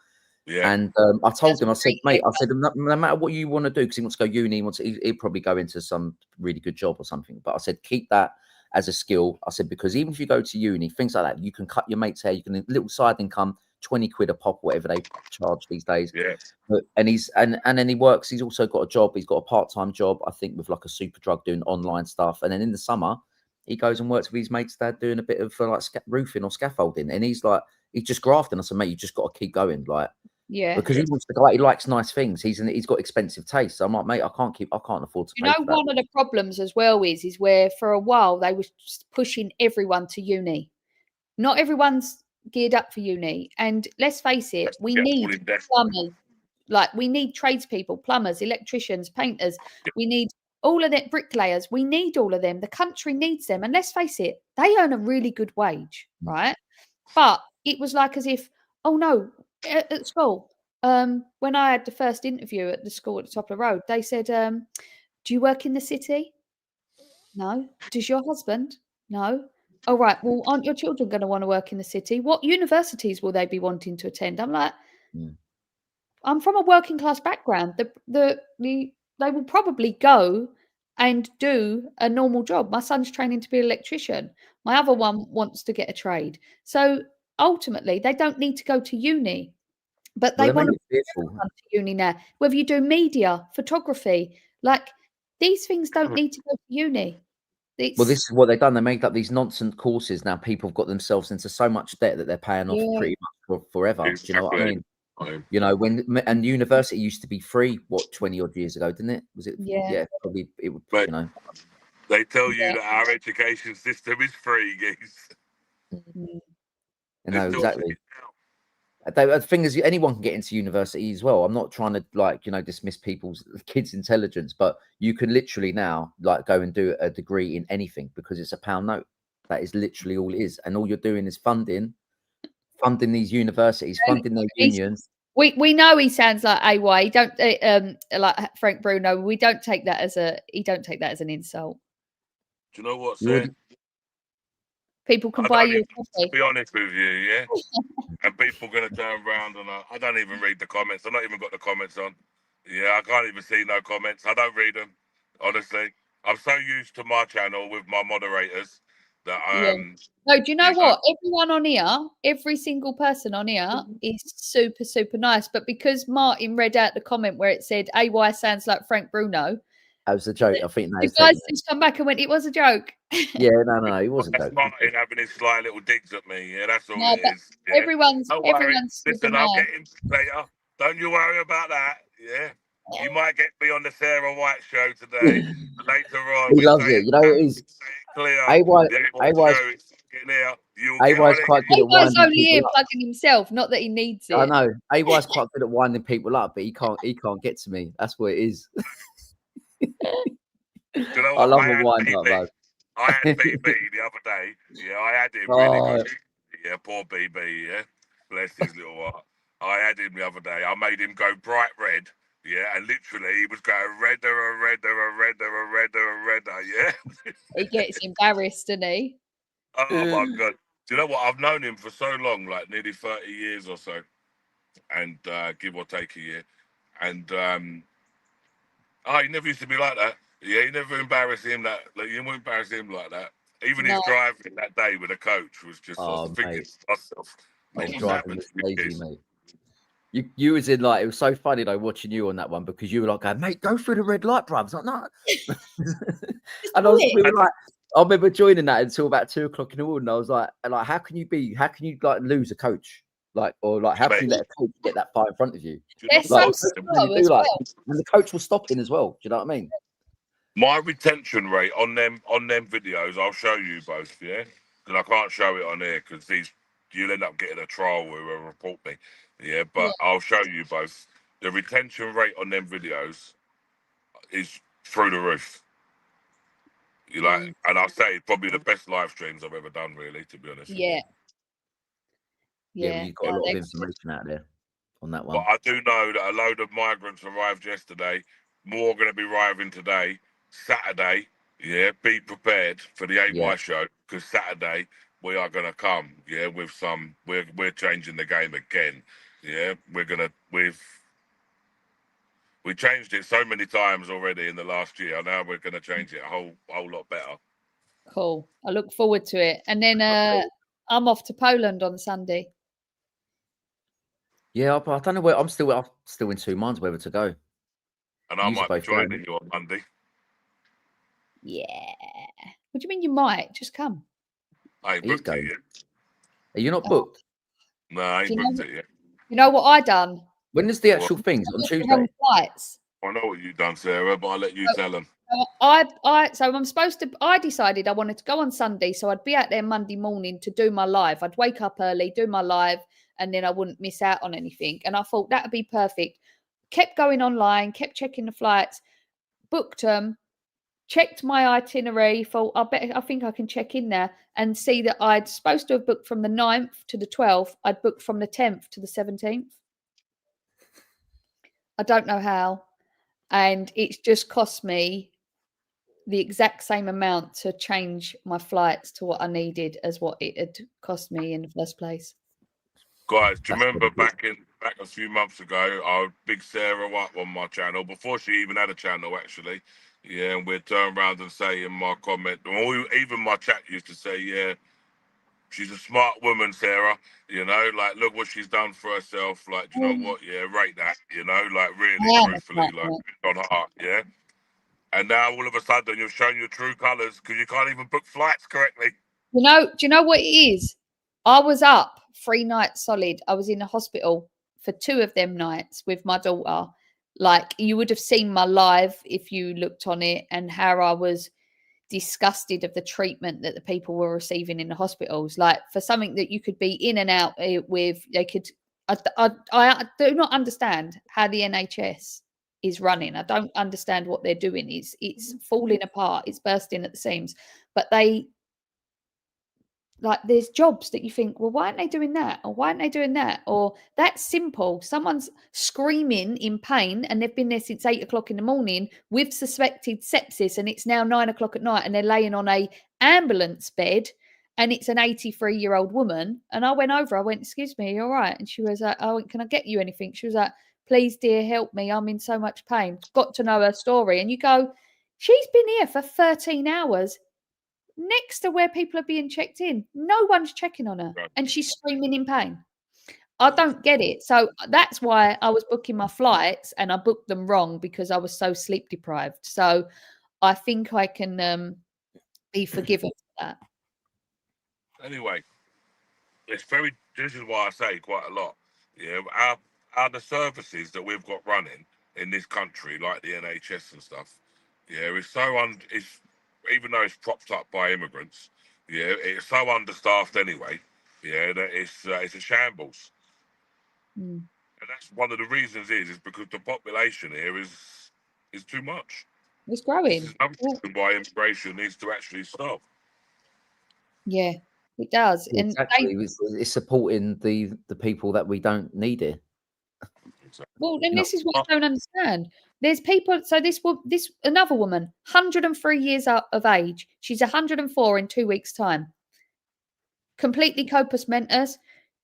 [SPEAKER 3] Yeah. And I told him, I said, mate, no matter what you want to do, because he wants to go uni, he'll probably go into some really good job or something. But I said, keep that as a skill. I said, because even if you go to uni, things like that, you can cut your mate's hair, you can little side income, 20 quid a pop, whatever they charge these days. Yeah. And then he works. He's also got a job. He's got a part-time job, I think, with like a super drug doing online stuff. And then in the summer, he goes and works with his mate's dad doing a bit of like roofing or scaffolding. And he's just grafting. I said, mate, you just got to keep going. Like, yeah, because he wants to go out. He likes nice things. He's got expensive taste. So I'm like, mate, I can't afford to.
[SPEAKER 2] You know, one of the problems as well is where for a while they were pushing everyone to uni. Not everyone's geared up for uni, and let's face it, we need plumbers. Like, we need tradespeople, plumbers, electricians, painters. We need all of that, bricklayers. We need all of them. The country needs them, and let's face it, they earn a really good wage, right? But it was like as if, oh no. At school, when I had the first interview at the school at the top of the road, they said, do you work in the city? No. Does your husband? No. Oh, right. Well, aren't your children going to want to work in the city? What universities will they be wanting to attend? I'm like, I'm from a working class background. They will probably go and do a normal job. My son's training to be an electrician. My other one wants to get a trade. So ultimately, they don't need to go to uni, but they want to come to uni now. Whether you do media, photography, like, these things don't need to go to uni.
[SPEAKER 3] Well, this is what they've done. They made up these nonsense courses. Now people have got themselves into so much debt that they're paying off pretty much forever. Do you know what I mean? You know, and university used to be free, 20 odd years ago, didn't it? Was it? Yeah, probably. It would.
[SPEAKER 1] But
[SPEAKER 3] you know,
[SPEAKER 1] they tell you that our education system is free, guys.
[SPEAKER 3] No, exactly. The thing is, anyone can get into university as well. I'm not trying to dismiss people's kids' intelligence, but you can literally now go and do a degree in anything because it's a pound note. That is literally all it is, and all you're doing is funding these universities, funding their unions.
[SPEAKER 2] We know he sounds like AY. He don't like Frank Bruno. We don't take that as he don't take that as an insult.
[SPEAKER 1] Do you know what, Seth?
[SPEAKER 2] People can buy you a coffee.
[SPEAKER 1] To be honest with you, yeah. And people are going to turn around and I don't even read the comments. I've not even got the comments on. Yeah, I can't even see no comments. I don't read them, honestly. I'm so used to my channel with my moderators that
[SPEAKER 2] Yeah. No, do you know
[SPEAKER 1] you know,
[SPEAKER 2] what? Everyone on here, every single person on here is super, super nice. But because Martin read out the comment where it said AY sounds like Frank Bruno,
[SPEAKER 3] That was a joke. I think
[SPEAKER 2] the
[SPEAKER 3] that's
[SPEAKER 2] guys just come back and went, it was a joke.
[SPEAKER 3] Yeah, no, it wasn't
[SPEAKER 1] that's
[SPEAKER 3] joke.
[SPEAKER 1] Martin having his sly little digs at me. Yeah, that's all
[SPEAKER 2] No,
[SPEAKER 1] it
[SPEAKER 2] but
[SPEAKER 1] is. Yeah. Don't worry.
[SPEAKER 2] everyone's super
[SPEAKER 1] Listen, I'll
[SPEAKER 2] nice.
[SPEAKER 1] get him later. Don't you worry about that. Yeah. You might get me on the Sarah White show today. Later on,
[SPEAKER 3] He
[SPEAKER 1] we
[SPEAKER 3] loves
[SPEAKER 1] say
[SPEAKER 3] it.
[SPEAKER 1] it,
[SPEAKER 3] You know, it is
[SPEAKER 1] say it clear.
[SPEAKER 3] AY.
[SPEAKER 1] The A1
[SPEAKER 3] AY's
[SPEAKER 1] show is fucking here. You'll get
[SPEAKER 3] AY's
[SPEAKER 1] on it.
[SPEAKER 3] quite good at
[SPEAKER 2] AY's
[SPEAKER 3] winding
[SPEAKER 2] only
[SPEAKER 3] people
[SPEAKER 2] here
[SPEAKER 3] up.
[SPEAKER 2] plugging himself, not that he needs
[SPEAKER 3] I
[SPEAKER 2] it.
[SPEAKER 3] know AY's quite good at winding people up, but he can't get to me. That's what it is.
[SPEAKER 1] Do you know
[SPEAKER 3] I
[SPEAKER 1] what?
[SPEAKER 3] love a wind up,
[SPEAKER 1] BB.
[SPEAKER 3] bro.
[SPEAKER 1] I had BB the other day. Yeah, I had him really
[SPEAKER 3] Oh,
[SPEAKER 1] good. Yeah, poor BB. Yeah, bless his little heart. I had him the other day. I made him go bright red. Yeah, and literally he was going redder and redder and redder and redder and redder. Yeah.
[SPEAKER 2] He gets embarrassed, doesn't he?
[SPEAKER 1] Oh my god. Do you know what? I've known him for so long, like nearly 30 years or so, and give or take a year. And oh, he never used to be like that. Yeah, he never embarrassed him that. Like, you won't embarrass him like that. Even
[SPEAKER 2] No.
[SPEAKER 1] his driving that day with the coach was just. I was
[SPEAKER 3] oh,
[SPEAKER 1] thinking
[SPEAKER 3] mate.
[SPEAKER 1] to myself,
[SPEAKER 3] His
[SPEAKER 1] what's
[SPEAKER 3] driving
[SPEAKER 1] happened
[SPEAKER 3] was
[SPEAKER 1] to you
[SPEAKER 3] lazy,
[SPEAKER 1] kids?
[SPEAKER 3] mate. You was in like it was so funny though watching you on that one because you were like, going, mate, go through the red light, bruv. I was like, no. And we were like, I remember joining that until about 2 o'clock in the morning. I was like, how can you like lose a coach? Like, or like, how can you let a coach get that far in front of you?
[SPEAKER 2] They're so
[SPEAKER 3] Like,
[SPEAKER 2] slow as
[SPEAKER 3] like,
[SPEAKER 2] well.
[SPEAKER 3] and the coach was stopping as well. Do you know what I mean?
[SPEAKER 1] My retention rate on them videos, I'll show you both, yeah, because I can't show it on here because you'll end up getting a trial where they'll report me, yeah. But I'll show you both. The retention rate on them videos is through the roof. You like, and I'll say probably the best live streams I've ever done, really, to be honest with you.
[SPEAKER 3] Yeah, well,
[SPEAKER 2] Yeah.
[SPEAKER 3] you've got a lot of information out there on that one.
[SPEAKER 1] But I do know that a load of migrants arrived yesterday. More are going to be arriving today, Saturday. Yeah, be prepared for the AY show because Saturday we are going to come. Yeah, with some. We're changing the game again. Yeah, we changed it so many times already in the last year. Now we're going to change it a whole lot better.
[SPEAKER 2] Cool. I look forward to it. And then I'm off to Poland on Sunday.
[SPEAKER 3] Yeah, but I don't know where I'm still in 2 minds whether to go.
[SPEAKER 1] And I might be joining you on Monday.
[SPEAKER 2] Yeah. What do you mean you might? Just come.
[SPEAKER 1] I ain't booked it yet.
[SPEAKER 3] Are you not booked?
[SPEAKER 1] No, I ain't booked it yet.
[SPEAKER 2] You know what I done?
[SPEAKER 3] When is the actual thing? On Tuesday?
[SPEAKER 2] Flights.
[SPEAKER 1] I know what you've done, Sarah, but I'll let you tell them.
[SPEAKER 2] I decided I wanted to go on Sunday, so I'd be out there Monday morning to do my live. I'd wake up early, do my live, and then I wouldn't miss out on anything. And I thought that would be perfect. Kept going online, kept checking the flights, booked them, checked my itinerary. Thought I think I can check in there and see that I'd supposed to have booked from the 9th to the 12th. I'd booked from the 10th to the 17th. I don't know how. And it's just cost me the exact same amount to change my flights to what I needed as what it had cost me in the first place.
[SPEAKER 1] Guys, do you remember back a few months ago, our big Sarah White on my channel, before she even had a channel, actually. Yeah, and we'd turn around and say in my comment, or even my chat used to say, yeah, she's a smart woman, Sarah. You know, like, look what she's done for herself. Like, do you know what? Yeah, rate that, you know, like, really, truthfully, like, on heart, yeah? And now, all of a sudden, you've shown your true colours because you can't even book flights correctly.
[SPEAKER 2] Do you know what it is? I was up 3 nights solid. I was in the hospital for 2 of them nights with my daughter. Like, you would have seen my live if you looked on it and how I was disgusted of the treatment that the people were receiving in the hospitals. Like, for something that you could be in and out with, they could. I do not understand how the NHS is running. I don't understand what they're doing. It's falling apart. It's bursting at the seams. But there's jobs that you think, well, why aren't they doing that? Or why aren't they doing that? Or that's simple. Someone's screaming in pain and they've been there since 8 o'clock in the morning with suspected sepsis and it's now 9 o'clock at night and they're laying on a ambulance bed and it's an 83-year-old woman. And I went over, I went, excuse me, are you all right? And she was like, oh, can I get you anything? She was like, please, dear, help me. I'm in so much pain. Got to know her story. And you go, she's been here for 13 hours next to where people are being checked in. No one's checking on her. And she's screaming in pain. I don't get it. So that's why I was booking my flights and I booked them wrong because I was so sleep deprived. So I think I can be forgiven for that.
[SPEAKER 1] Anyway, this is why I say quite a lot. Yeah, the services that we've got running in this country, like the NHS and stuff, yeah, it's even though it's propped up by immigrants, yeah, it's so understaffed anyway, yeah, that it's a shambles. And that's one of the reasons is because the population here is too much.
[SPEAKER 2] It's growing.
[SPEAKER 1] This is another reason why immigration needs to actually stop.
[SPEAKER 2] Yeah, it does.
[SPEAKER 3] Exactly.
[SPEAKER 2] And
[SPEAKER 3] it's supporting the people that we don't need here.
[SPEAKER 2] Well, then this is what I don't understand. There's people. So this another woman, 103 years of age. She's 104 in 2 weeks' time. Completely compos mentis.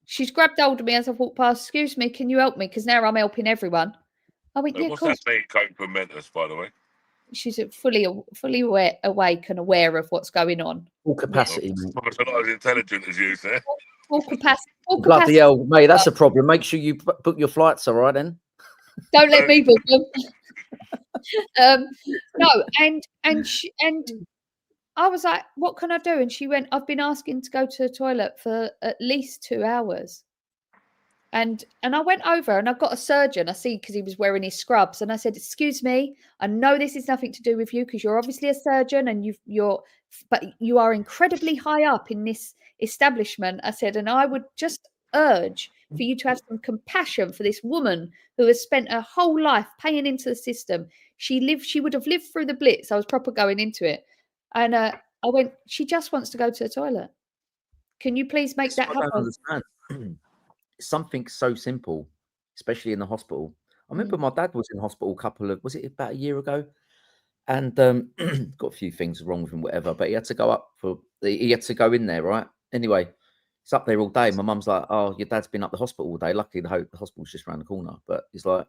[SPEAKER 2] She's grabbed hold of me as I've walked past. Excuse me, can you help me? Because now I'm helping everyone. I went, yeah, of
[SPEAKER 1] What's
[SPEAKER 2] course.
[SPEAKER 1] that mean, compos mentis, by the way?
[SPEAKER 2] She's fully awake and aware of what's going on.
[SPEAKER 3] Full capacity.
[SPEAKER 1] Yeah. Not as intelligent as you, sir.
[SPEAKER 2] Full capacity.
[SPEAKER 3] Bloody hell, mate, that's a problem. Make sure you book your flights, all right, then.
[SPEAKER 2] Don't let me book them. No, and I was like, what can I do? And she went, I've been asking to go to the toilet for at least 2 hours. And I went over and I've got a surgeon, I see, because he was wearing his scrubs. And I said, excuse me, I know this is nothing to do with you because you're obviously a surgeon and but you are incredibly high up in this establishment. I said, and I would just urge for you to have some compassion for this woman who has spent her whole life paying into the system. She would have lived through the Blitz. I was proper going into it. And I went, she just wants to go to the toilet. Can you please make that happen?
[SPEAKER 3] I don't understand. Something so simple, especially in the hospital. I remember my dad was in hospital was it about a year ago? And got a few things wrong with him, whatever, but he had to go in there, right? Anyway, he's up there all day. My mum's like, oh, your dad's been up the hospital all day. Luckily, the hospital's just around the corner. But he's like,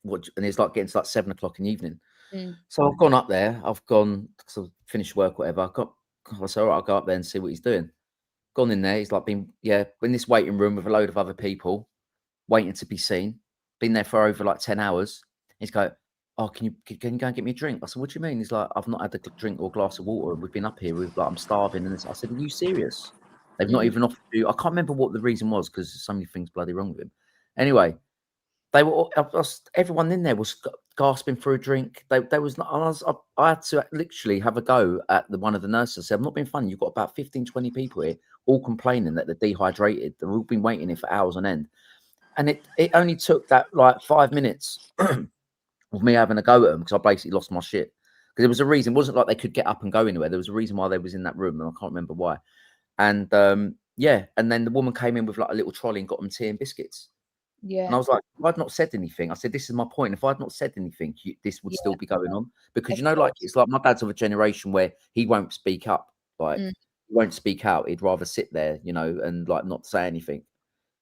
[SPEAKER 3] what? And he's like getting to like 7 o'clock in the evening. So I've gone up there. I've finished work, whatever. I said, all right, I'll go up there and see what he's doing. Gone in there. He's like in this waiting room with a load of other people waiting to be seen. Been there for over like 10 hours. He's going, oh, can you go and get me a drink? I said, what do you mean? He's like, I've not had a drink or a glass of water. We've been up here. I'm starving. And I said, are you serious? They've not even offered you. I can't remember what the reason was because there's so many things bloody wrong with him. Anyway, they were everyone in there was gasping for a drink. I had to literally have a go at one of the nurses. I said, I'm not being funny. You've got about 15, 20 people here all complaining that they're dehydrated. They've all been waiting here for hours on end. And it only took that like 5 minutes of me having a go at them because I basically lost my shit. Because there was a reason. It wasn't like they could get up and go anywhere. There was a reason why they was in that room, and I can't remember why. And and then the woman came in with like a little trolley and got them tea and biscuits. Yeah. And I was like, if I'd not said anything, I said, this is my point. If I'd not said anything, this would still be going on. Because, like, it's like my dad's of a generation where he won't speak up. Like, he won't speak out. He'd rather sit there, and like not say anything.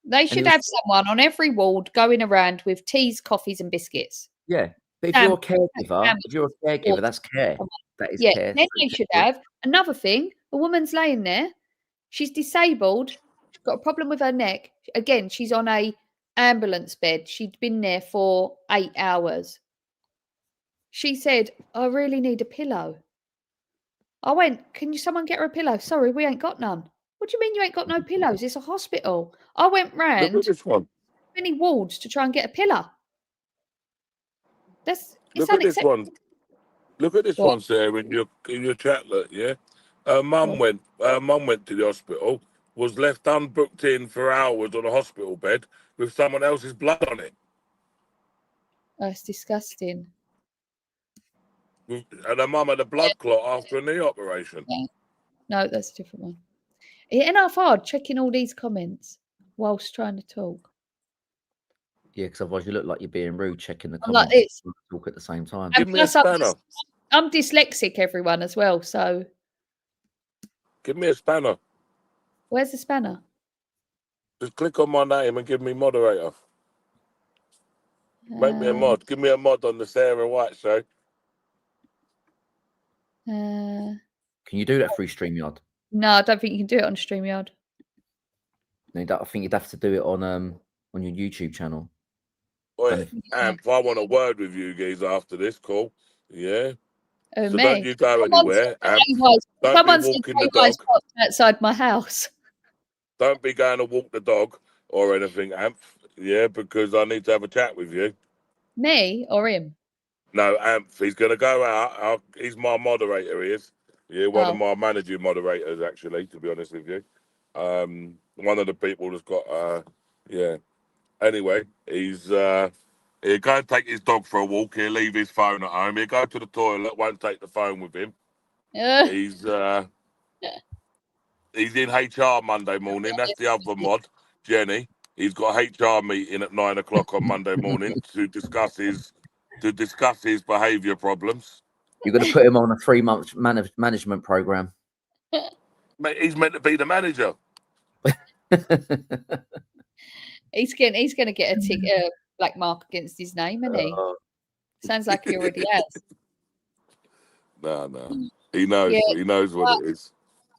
[SPEAKER 2] They should have someone on every ward going around with teas, coffees, and biscuits.
[SPEAKER 3] Yeah. But if you're a caregiver, that's care. That is care.
[SPEAKER 2] Then they should have another thing. A woman's laying there. She's disabled. She's got a problem with her neck. Again, she's on a ambulance bed. She'd been there for 8 hours. She said, I really need a pillow. I went, can someone get her a pillow? Sorry, we ain't got none. What do you mean you ain't got no pillows? It's a hospital. I went round many wards to try and get a pillow.
[SPEAKER 1] Look at this one. Look at this one, Sarah, in your chatlet, yeah? Her mum went to the hospital, was left unbooked in for hours on a hospital bed with someone else's blood on it.
[SPEAKER 2] That's disgusting.
[SPEAKER 1] And her mum had a blood clot after a knee operation.
[SPEAKER 2] Yeah. No, that's a different one. Hitting off hard, checking all these comments whilst trying to talk.
[SPEAKER 3] Yeah, because otherwise you look like you're being rude, checking the comments and talk at the same time.
[SPEAKER 1] Give me a spanner.
[SPEAKER 2] I'm dyslexic, everyone, as well, so...
[SPEAKER 1] Give me a spanner.
[SPEAKER 2] Where's the spanner?
[SPEAKER 1] Just click on my name and give me moderator. Make me a mod. Give me a mod on the Sarah White show.
[SPEAKER 2] Can
[SPEAKER 3] you do that through StreamYard?
[SPEAKER 2] No, I don't think you can do it on StreamYard.
[SPEAKER 3] No, I think you'd have to do it on your YouTube channel.
[SPEAKER 1] Wait, Amp, I want a word with you guys after this call. Yeah.
[SPEAKER 2] Oh,
[SPEAKER 1] so
[SPEAKER 2] me.
[SPEAKER 1] don't you go anywhere, Amp. Don't be walking the dog
[SPEAKER 2] outside my house.
[SPEAKER 1] Don't be going to walk the dog or anything, Amp. Yeah, because I need to have a chat with you.
[SPEAKER 2] Me or him?
[SPEAKER 1] No, Amp. He's going to go out. He's my moderator, he is. Yeah, one of my managing moderators, actually, to be honest with you. One of the people that's got, yeah. Anyway, he'll go and take his dog for a walk. He'll leave his phone at home. He'll go to the toilet, won't take the phone with him. He's in HR Monday morning. That's the other mod, Jenny. He's got a HR meeting at 9 o'clock on Monday morning to discuss his behaviour problems.
[SPEAKER 3] You're going to put him on a 3-month management program.
[SPEAKER 1] Mate, he's meant to be the manager.
[SPEAKER 2] He's going to get a black mark against his name, isn't he? Sounds like he already has.
[SPEAKER 1] No. He knows. Yeah, he knows what it is.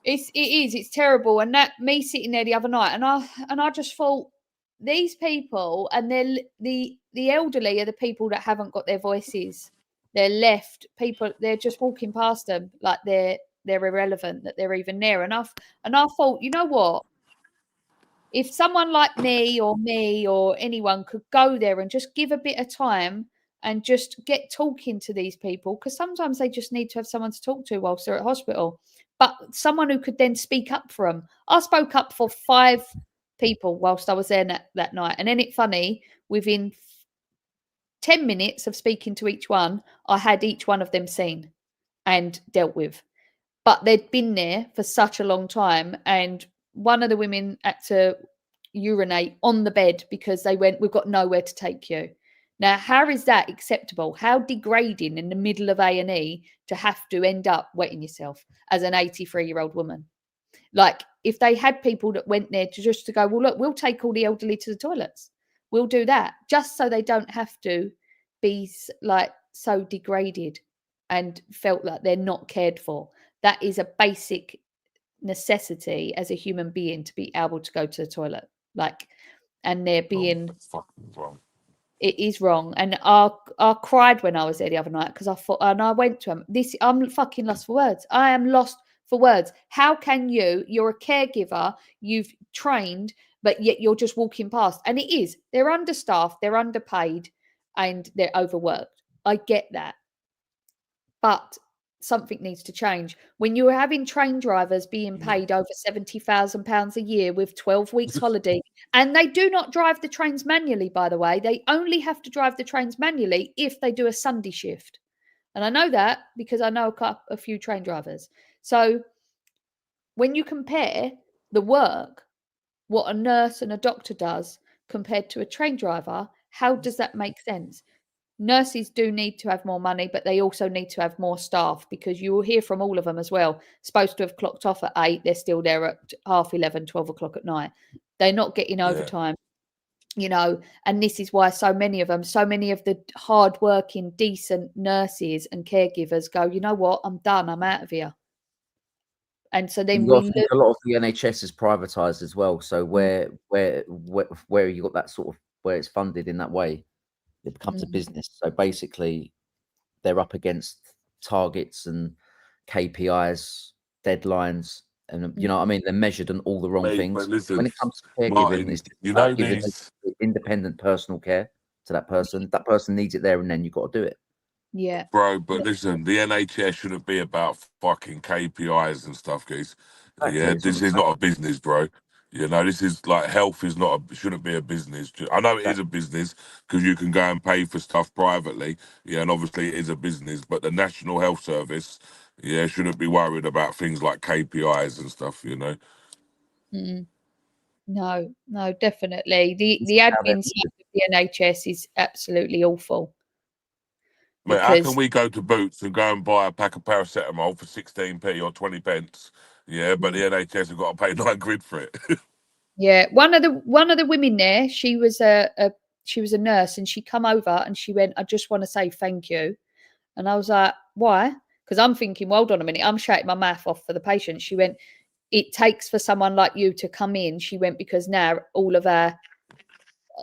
[SPEAKER 2] It's terrible. And that me sitting there the other night, and I just thought, these people, and they're the elderly are the people that haven't got their voices. They're left people. They're just walking past them like they're irrelevant, that they're even there. And I thought, you know what? If someone like me or anyone could go there and just give a bit of time and just get talking to these people, because sometimes they just need to have someone to talk to whilst they're at hospital, but someone who could then speak up for them. I spoke up for 5 people whilst I was there that night. And then it's funny, within 10 minutes of speaking to each one, I had each one of them seen and dealt with. But they'd been there for such a long time, and one of the women had to urinate on the bed because they went, we've got nowhere to take you. Now, how is that acceptable? How degrading in the middle of A&E to have to end up wetting yourself as an 83-year-old woman? Like, if they had people that went there to go, well, look, we'll take all the elderly to the toilets. We'll do that just so they don't have to be like so degraded and felt like they're not cared for. That is a basic necessity as a human being, to be able to go to the toilet. Like, and they're being
[SPEAKER 1] wrong.
[SPEAKER 2] It is wrong. And I cried when I was there the other night, because I thought, and I went to him, I'm fucking lost for words. I am lost for words. How can you're a caregiver, you've trained, but yet you're just walking past? And it is, they're understaffed, they're underpaid, and they're overworked. I get that. But something needs to change. When you're having train drivers being paid over £70,000 a year with 12 weeks holiday, and they do not drive the trains manually, by the way, they only have to drive the trains manually if they do a Sunday shift. And I know that because I know a few train drivers. So when you compare the work, what a nurse and a doctor does compared to a train driver, how does that make sense? Nurses do need to have more money, but they also need to have more staff, because you will hear from all of them as well. Supposed to have clocked off at 8, they're still there at 11:30, 12 o'clock at night. They're not getting overtime, and this is why so many of the hard-working, decent nurses and caregivers go, you know what, I'm done, I'm out of here. And so then
[SPEAKER 3] a lot of the NHS is privatised as well. So where you got that sort of, where it's funded in that way, it becomes a business. So basically, they're up against targets and KPIs, deadlines, and you know what I mean. They're measured on all the wrong things.
[SPEAKER 1] Listen,
[SPEAKER 3] when it comes to caregiving,
[SPEAKER 1] Martin,
[SPEAKER 3] it's giving independent personal care to that person. That person needs it there and then. You've got to do it.
[SPEAKER 2] Yeah,
[SPEAKER 1] bro. But listen, the NHS shouldn't be about fucking KPIs and stuff, guys. Yeah, this is not a business, bro. This is like, health is shouldn't be a business. I know it is a business because you can go and pay for stuff privately. Yeah, and obviously it is a business, but the National Health Service, shouldn't be worried about things like KPIs and stuff,
[SPEAKER 2] No, definitely. The admin side of the NHS is absolutely awful.
[SPEAKER 1] Mate, how can we go to Boots and go and buy a pack of paracetamol for 16p or 20 pence? Yeah, but the NHS have got to pay £9 for it.
[SPEAKER 2] Yeah, one of the women there, she was a she was a nurse, and she come over and she went, I just want to say thank you. And I was like, why? Because I'm thinking, well, hold on a minute, I'm shouting my mouth off for the patient. She went, it takes for someone like you to come in. She went, because now all of our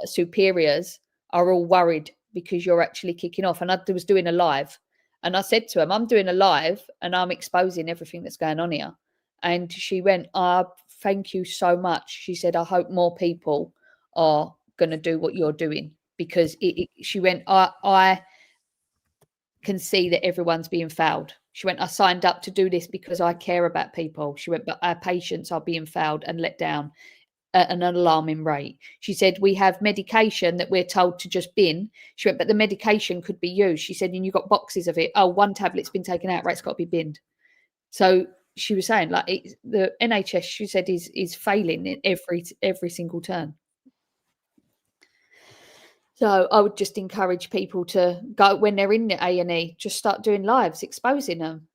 [SPEAKER 2] superiors are all worried because you're actually kicking off. And I was doing a live, and I said to him, I'm doing a live and I'm exposing everything that's going on here. And she went, thank you so much. She said, I hope more people are going to do what you're doing, because she went, I can see that everyone's being fouled. She went, I signed up to do this because I care about people. She went, but our patients are being fouled and let down at an alarming rate. She said, we have medication that we're told to just bin. She went, but the medication could be used. She said, and you've got boxes of it. Oh, one tablet's been taken out, right, it's got to be binned. So she was saying, like, the NHS, she said, is failing in every single turn. So I would just encourage people to go, when they're in the A&E, just start doing lives, exposing them.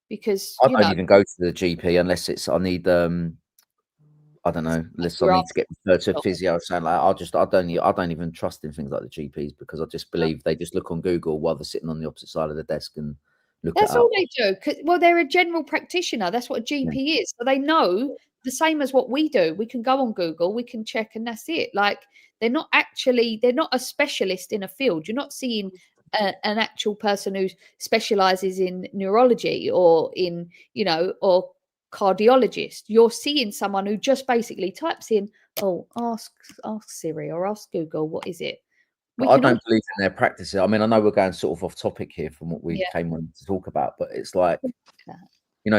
[SPEAKER 2] Because
[SPEAKER 3] I don't even go to the GP unless it's I need I don't know, unless I need to get referred to a physio or something like that. I don't even trust in things like the GPs, because I just believe they just look on Google while they're sitting on the opposite side of the desk and look it up.
[SPEAKER 2] That's all they do. Well, they're a general practitioner. That's what a GP is. So they know the same as what we do. We can go on Google, we can check, and that's it. Like, they're not a specialist in a field. You're not seeing an actual person who specializes in neurology or in, or cardiologist. You're seeing someone who just basically types in, ask Siri or ask Google, what is it?
[SPEAKER 3] I don't believe in their practices. I mean, I know we're going sort of off topic here from what we came on to talk about, but it's like,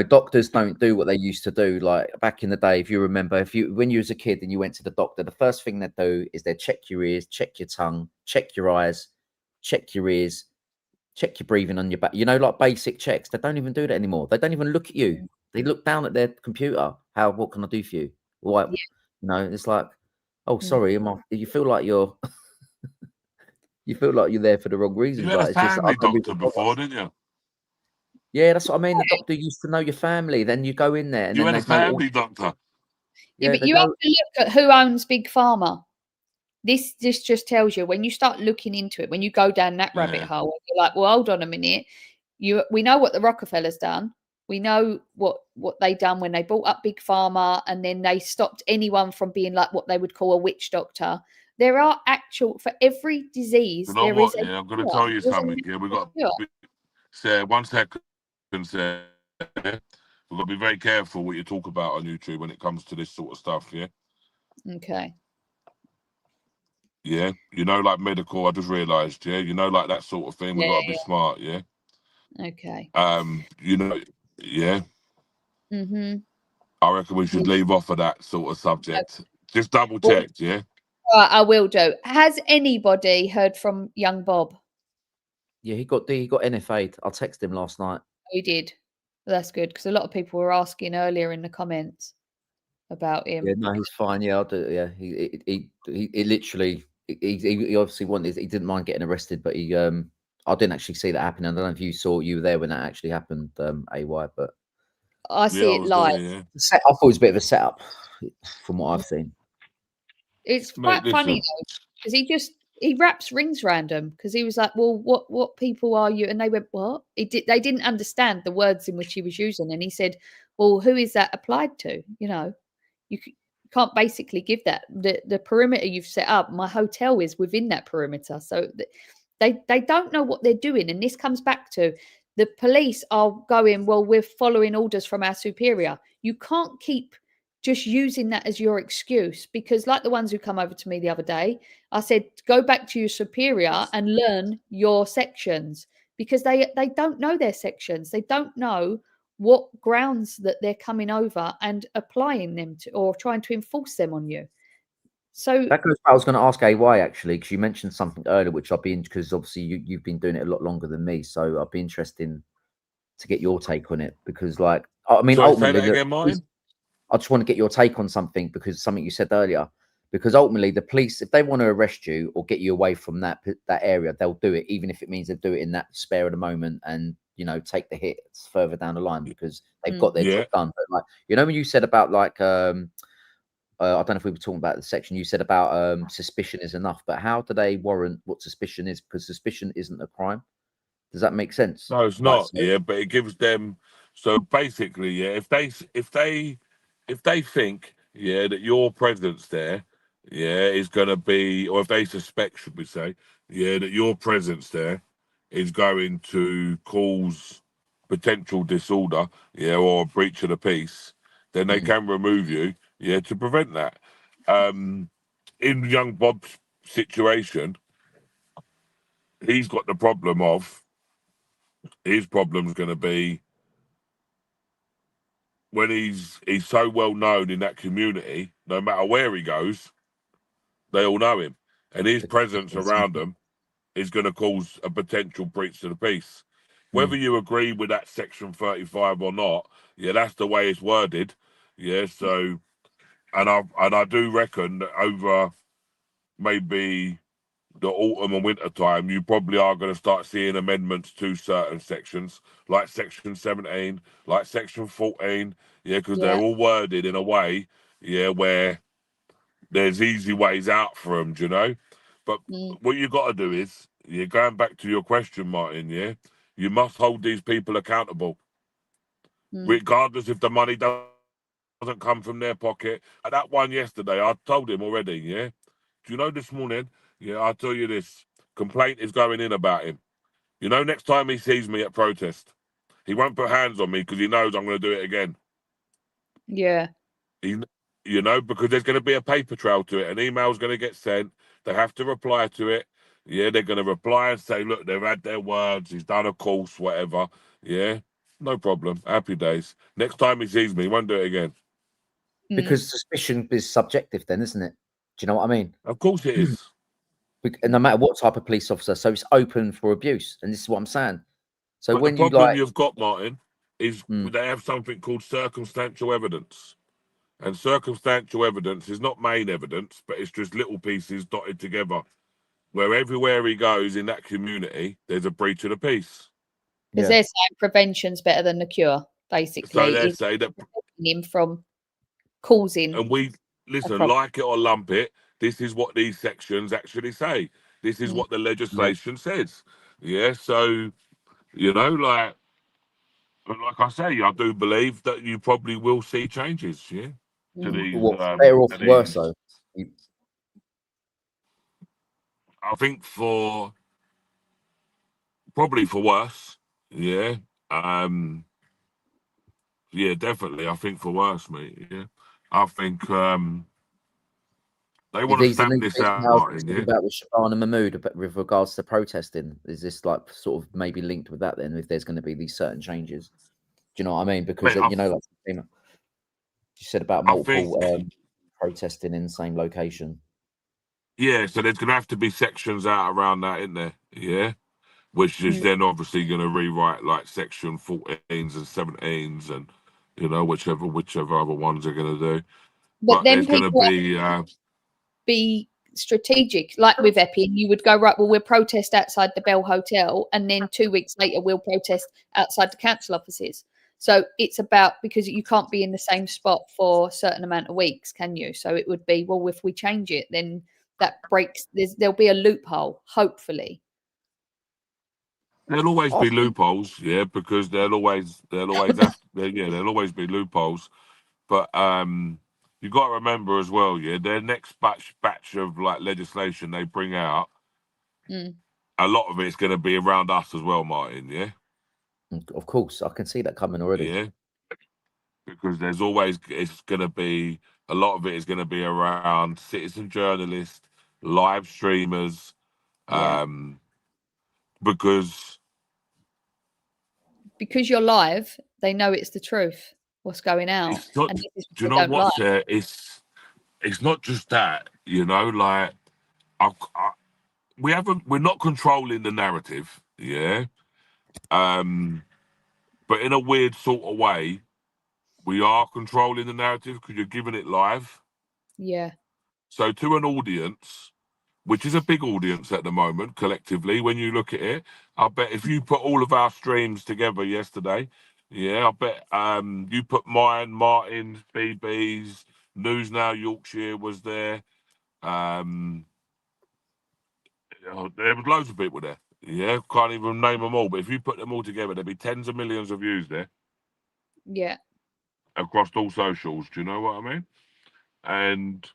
[SPEAKER 3] doctors don't do what they used to do. Like back in the day, if you remember, when you was a kid and you went to the doctor, the first thing they'd do is they'd check your ears, check your tongue, check your eyes, check your ears, check your breathing on your back. Like basic checks. They don't even do that anymore. They don't even look at you. They look down at their computer. What can I do for you? What? It's like, oh, sorry, you feel like you're. You feel like you're there for the wrong reasons.
[SPEAKER 1] You had a family doctor before, didn't you?
[SPEAKER 3] Yeah, that's what I mean. The doctor used to know your family. Then you go in there, and
[SPEAKER 1] you
[SPEAKER 3] then
[SPEAKER 1] had a family doctor.
[SPEAKER 2] Yeah, but you have to look at who owns Big Pharma. This just tells you, when you start looking into it, when you go down that rabbit hole, you're like, well, hold on a minute. We know what the Rockefellers done. We know what they done when they bought up Big Pharma, and then they stopped anyone from being like what they would call a witch doctor. There are for every disease.
[SPEAKER 1] You know what? I'm going to tell you something. Yeah, we got say 1 second. Say, we've got to be very careful what you talk about on YouTube when it comes to this sort of stuff. Yeah.
[SPEAKER 2] Okay.
[SPEAKER 1] Yeah, like medical. I just realised. Yeah, like that sort of thing. We've got to be smart. Yeah.
[SPEAKER 2] Okay.
[SPEAKER 1] Yeah.
[SPEAKER 2] Mhm.
[SPEAKER 1] I reckon we should leave off of that sort of subject. Okay. Just double check. Yeah.
[SPEAKER 2] I will do. Has anybody heard from young Bob?
[SPEAKER 3] Yeah, he got NFA'd. I texted him last night.
[SPEAKER 2] He did. That's good, because a lot of people were asking earlier in the comments about him.
[SPEAKER 3] Yeah, no, he's fine. Yeah, I'll do. Yeah, he literally he obviously wanted. He didn't mind getting arrested, but I didn't actually see that happen. I don't know if you were there when that actually happened, AY, but
[SPEAKER 2] I see it live.
[SPEAKER 3] There, yeah. I thought it was a bit of a setup from what I've seen.
[SPEAKER 2] It's quite funny though, because he wraps rings around them, because he was like, well, what people are you? And they went, what? They didn't understand the words in which he was using. And he said, well, who is that applied to? You can't basically give that. The perimeter you've set up, my hotel is within that perimeter. So they don't know what they're doing. And this comes back to the police are going, well, we're following orders from our superior. You can't keep just using that as your excuse, because like the ones who come over to me the other day, I said, go back to your superior and learn your sections, because they don't know their sections. They don't know what grounds that they're coming over and applying them to, or trying to enforce them on you. So
[SPEAKER 3] that goes. I was going to ask AY actually, because you mentioned something earlier, which I've been, because obviously you've been doing it a lot longer than me, so I'd be interested to get your take on it, because like, I mean,
[SPEAKER 1] ultimately, say that again, Martin?
[SPEAKER 3] I just want to get your take on something, because something you said earlier, because ultimately the police, if they want to arrest you or get you away from that area, they'll do it, even if it means they'll do it in that spare of the moment and, take the hits further down the line, because they've got their job done. But like, when you said about like, I don't know if we were talking about the section you said about suspicion is enough, but how do they warrant what suspicion is? Because suspicion isn't a crime. Does that make sense?
[SPEAKER 1] No, it's
[SPEAKER 3] Like,
[SPEAKER 1] not. Yeah, but it gives them. So basically, yeah, if they think, yeah, that your presence there, yeah, is going to be, or if they suspect, should we say, yeah, that your presence there is going to cause potential disorder, yeah, or a breach of the peace, then they can remove you, yeah, to prevent that. In young Bob's situation, he's got the problem of his problem's going to be when he's so well known in that community, no matter where he goes, they all know him, and his presence around them is going to cause a potential breach to the peace. Whether you agree with that section 35 or not, yeah, that's the way it's worded. Yeah, so I do reckon that over maybe the autumn and winter time, you probably are going to start seeing amendments to certain sections, like section 17, like section 14, yeah, because they're all worded in a way, yeah, where there's easy ways out for them, do you know? But what you got to do is, yeah, going back to your question, Martin, yeah, you must hold these people accountable, regardless if the money doesn't come from their pocket. At that one yesterday, I told him already, yeah. Do you know this morning? Yeah, I'll tell you this. Complaint is going in about him. You know, next time he sees me at protest, he won't put hands on me because he knows I'm going to do it again.
[SPEAKER 2] Yeah.
[SPEAKER 1] You know, because there's going to be a paper trail to it. An email's going to get sent. They have to reply to it. Yeah, they're going to reply and say, look, they've had their words. He's done a course, whatever. Yeah, no problem. Happy days. Next time he sees me, he won't do it again.
[SPEAKER 3] Because suspicion is subjective then, isn't it? Do you know what I mean?
[SPEAKER 1] Of course it is.
[SPEAKER 3] And no matter what type of police officer, so it's open for abuse. And this is what I'm saying. So
[SPEAKER 1] But
[SPEAKER 3] when
[SPEAKER 1] the
[SPEAKER 3] you
[SPEAKER 1] problem
[SPEAKER 3] like,
[SPEAKER 1] you've got, Martin, is they have something called circumstantial evidence. And circumstantial evidence is not main evidence, but it's just little pieces dotted together. Where everywhere he goes in that community, there's a breach of the peace.
[SPEAKER 2] Because they're saying prevention's better than the cure, basically.
[SPEAKER 1] So they say that
[SPEAKER 2] him from causing.
[SPEAKER 1] And we listen, like it or lump it, this is what these sections actually say. This is what the legislation says. Yeah, so you know, like I say, I do believe that you probably will see changes. Yeah, to these.
[SPEAKER 3] better or worse though?
[SPEAKER 1] I think probably for worse. Yeah. Yeah, definitely. I think for worse, mate. Yeah. I think they want to stamp this out, Martin. Yeah.
[SPEAKER 3] About with Shabana Mahmood with regards to protesting, is this like sort of maybe linked with that then? If there's going to be these certain changes, do you know what I mean? Because
[SPEAKER 1] Mate,
[SPEAKER 3] you know, like you said about multiple protesting in the same location.
[SPEAKER 1] Yeah, so there's going to have to be sections out around that, isn't there? Yeah, which is then obviously going to rewrite like section 14s and 17s and you know whichever other ones they're going to do. But
[SPEAKER 2] then
[SPEAKER 1] there's going to
[SPEAKER 2] be strategic, like with Epping. You would go, right, well, we'll protest outside the Bell Hotel, and then 2 weeks later we'll protest outside the council offices. So it's about, because you can't be in the same spot for a certain amount of weeks, can you? So it would be, well, if we change it, then that breaks, there'll be a loophole, hopefully.
[SPEAKER 1] There'll always be loopholes, yeah, because there'll always there'll always be loopholes. But you got to remember as well, yeah, their next batch of like legislation they bring out, a lot of it's going to be around us as well, Martin. Yeah,
[SPEAKER 3] of course, I can see that coming already.
[SPEAKER 1] Yeah, because it's going to be a lot of it is going to be around citizen journalists, live streamers, because
[SPEAKER 2] you're live, they know it's the truth, what's going out.
[SPEAKER 1] It's not, do you know what's there? It's not just that, you know, like we're not controlling the narrative, yeah. But in a weird sort of way, we are controlling the narrative because you're giving it live.
[SPEAKER 2] Yeah.
[SPEAKER 1] So to an audience, which is a big audience at the moment, collectively, when you look at it, I bet if you put all of our streams together yesterday, yeah, I bet you put mine, Martin's, BB's, News Now Yorkshire was there. There was loads of people there. Yeah, can't even name them all. But if you put them all together, there'd be tens of millions of views there.
[SPEAKER 2] Yeah.
[SPEAKER 1] Across all socials. Do you know what I mean? And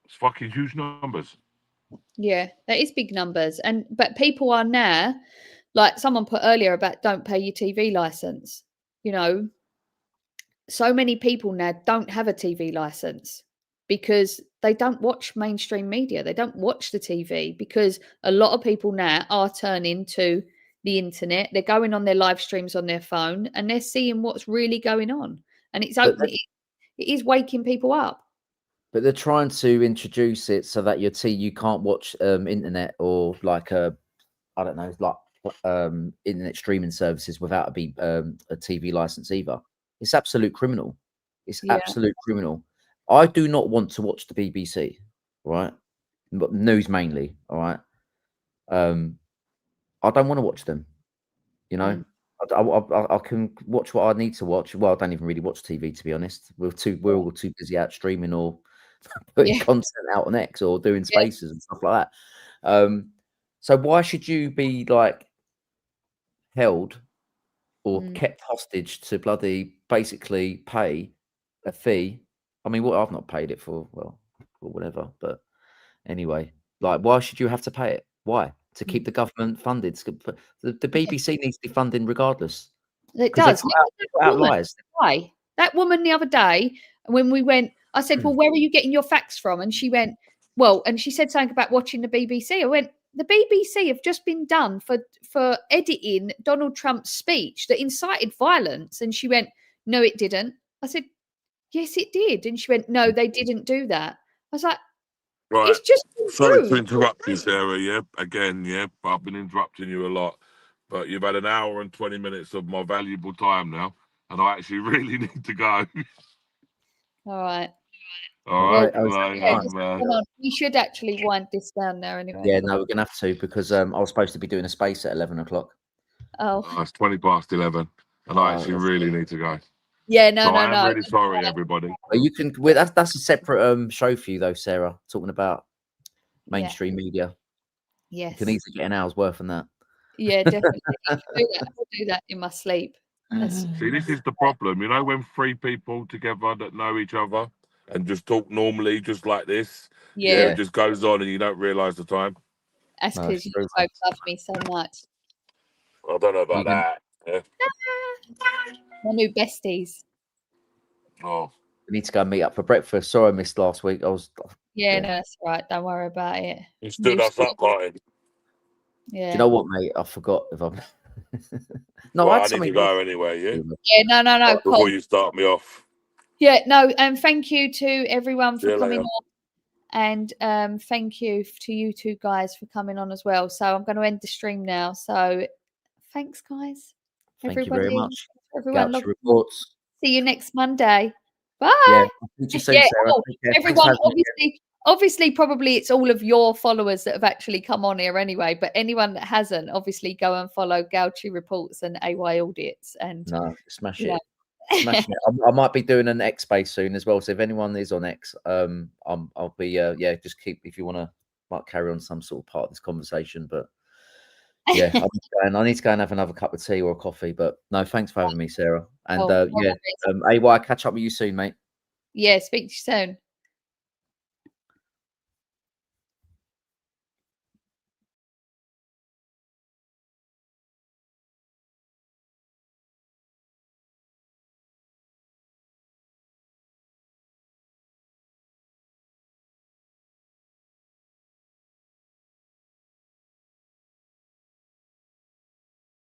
[SPEAKER 1] it's fucking huge numbers.
[SPEAKER 2] Yeah, that is big numbers. But people are now, like someone put earlier about don't pay your TV license. You know, so many people now don't have a TV license because they don't watch mainstream media. They don't watch the TV because a lot of people now are turning to the internet. They're going on their live streams on their phone and they're seeing what's really going on. And it is waking people up.
[SPEAKER 3] But they're trying to introduce it so that you can't watch internet or like I don't know, like internet streaming services without a TV license either. It's absolute criminal. It's absolute criminal. I do not want to watch the BBC, right? But news mainly, all right. I don't want to watch them. You know, I can watch what I need to watch. Well, I don't even really watch TV, to be honest. We're all too busy out streaming or putting content out on X or doing spaces and stuff like that. So why should you be like held or kept hostage to bloody basically pay a fee? I mean, I've not paid it for, well, or whatever, but anyway, like, why should you have to pay it? Why? To keep the government funded. The BBC needs to be funding regardless.
[SPEAKER 2] It does.
[SPEAKER 3] Lies.
[SPEAKER 2] That woman the other day, when we went, I said, well, where are you getting your facts from? And she went, well, and she said something about watching the BBC. I went, the BBC have just been done for editing Donald Trump's speech that incited violence. And she went, no, it didn't. I said, yes, it did. And she went, no, they didn't do that. I was like,
[SPEAKER 1] right.
[SPEAKER 2] It's just
[SPEAKER 1] sorry to interrupt you, Sarah. Yeah, again, yeah, I've been interrupting you a lot, but you've had an hour and 20 minutes of my valuable time now, and I actually really need to go.
[SPEAKER 2] All right.
[SPEAKER 1] All right.
[SPEAKER 2] Well, we should actually wind this down there anyway.
[SPEAKER 3] Yeah, no, we're gonna have to because I was supposed to be doing a space at 11 o'clock.
[SPEAKER 2] Oh,
[SPEAKER 1] it's 20 past 11, and I actually really need to go.
[SPEAKER 2] Yeah, no.
[SPEAKER 1] I'm really sorry, everybody.
[SPEAKER 3] You can. That's a separate show for you, though, Sarah. Talking about mainstream media.
[SPEAKER 2] Yes,
[SPEAKER 3] you can easily get an hour's worth on that.
[SPEAKER 2] Yeah, definitely. I'll do that in my sleep.
[SPEAKER 1] See, this is the problem. You know, when three people together that know each other and just talk normally, just like this, it just goes on, and you don't realise the time.
[SPEAKER 2] That's because you both love me so much.
[SPEAKER 1] I don't know about that. Yeah.
[SPEAKER 2] My new besties.
[SPEAKER 1] Oh,
[SPEAKER 3] we need to go and meet up for breakfast. Sorry, I missed last week.
[SPEAKER 2] No, that's right. Don't worry about it.
[SPEAKER 1] You stood us up, Martin.
[SPEAKER 2] Yeah.
[SPEAKER 3] Do you know what, mate? I forgot if I'm.
[SPEAKER 1] No, I need to go anyway.
[SPEAKER 2] Yeah. No.
[SPEAKER 1] Before you start me off.
[SPEAKER 2] Yeah. No. Thank you to everyone for coming on, and thank you to you two guys for coming on as well. So I'm going to end the stream now. So thanks, guys.
[SPEAKER 3] Thank you very much.
[SPEAKER 2] Everyone,
[SPEAKER 3] reports.
[SPEAKER 2] See you next Monday. Bye.
[SPEAKER 3] Yeah. You soon, Sarah.
[SPEAKER 2] Everyone, obviously, probably it's all of your followers that have actually come on here anyway. But anyone that hasn't, obviously, go and follow Gauchi Reports and AY Audits. And
[SPEAKER 3] smash it. Smash it. I might be doing an X space soon as well. So if anyone is on X, I'll be just keep if you want to might carry on some sort of part of this conversation. But yeah, I need to go and have another cup of tea or a coffee. But no, thanks for having me, Sarah. And AY, catch up with you soon, mate.
[SPEAKER 2] Yeah, speak to you soon.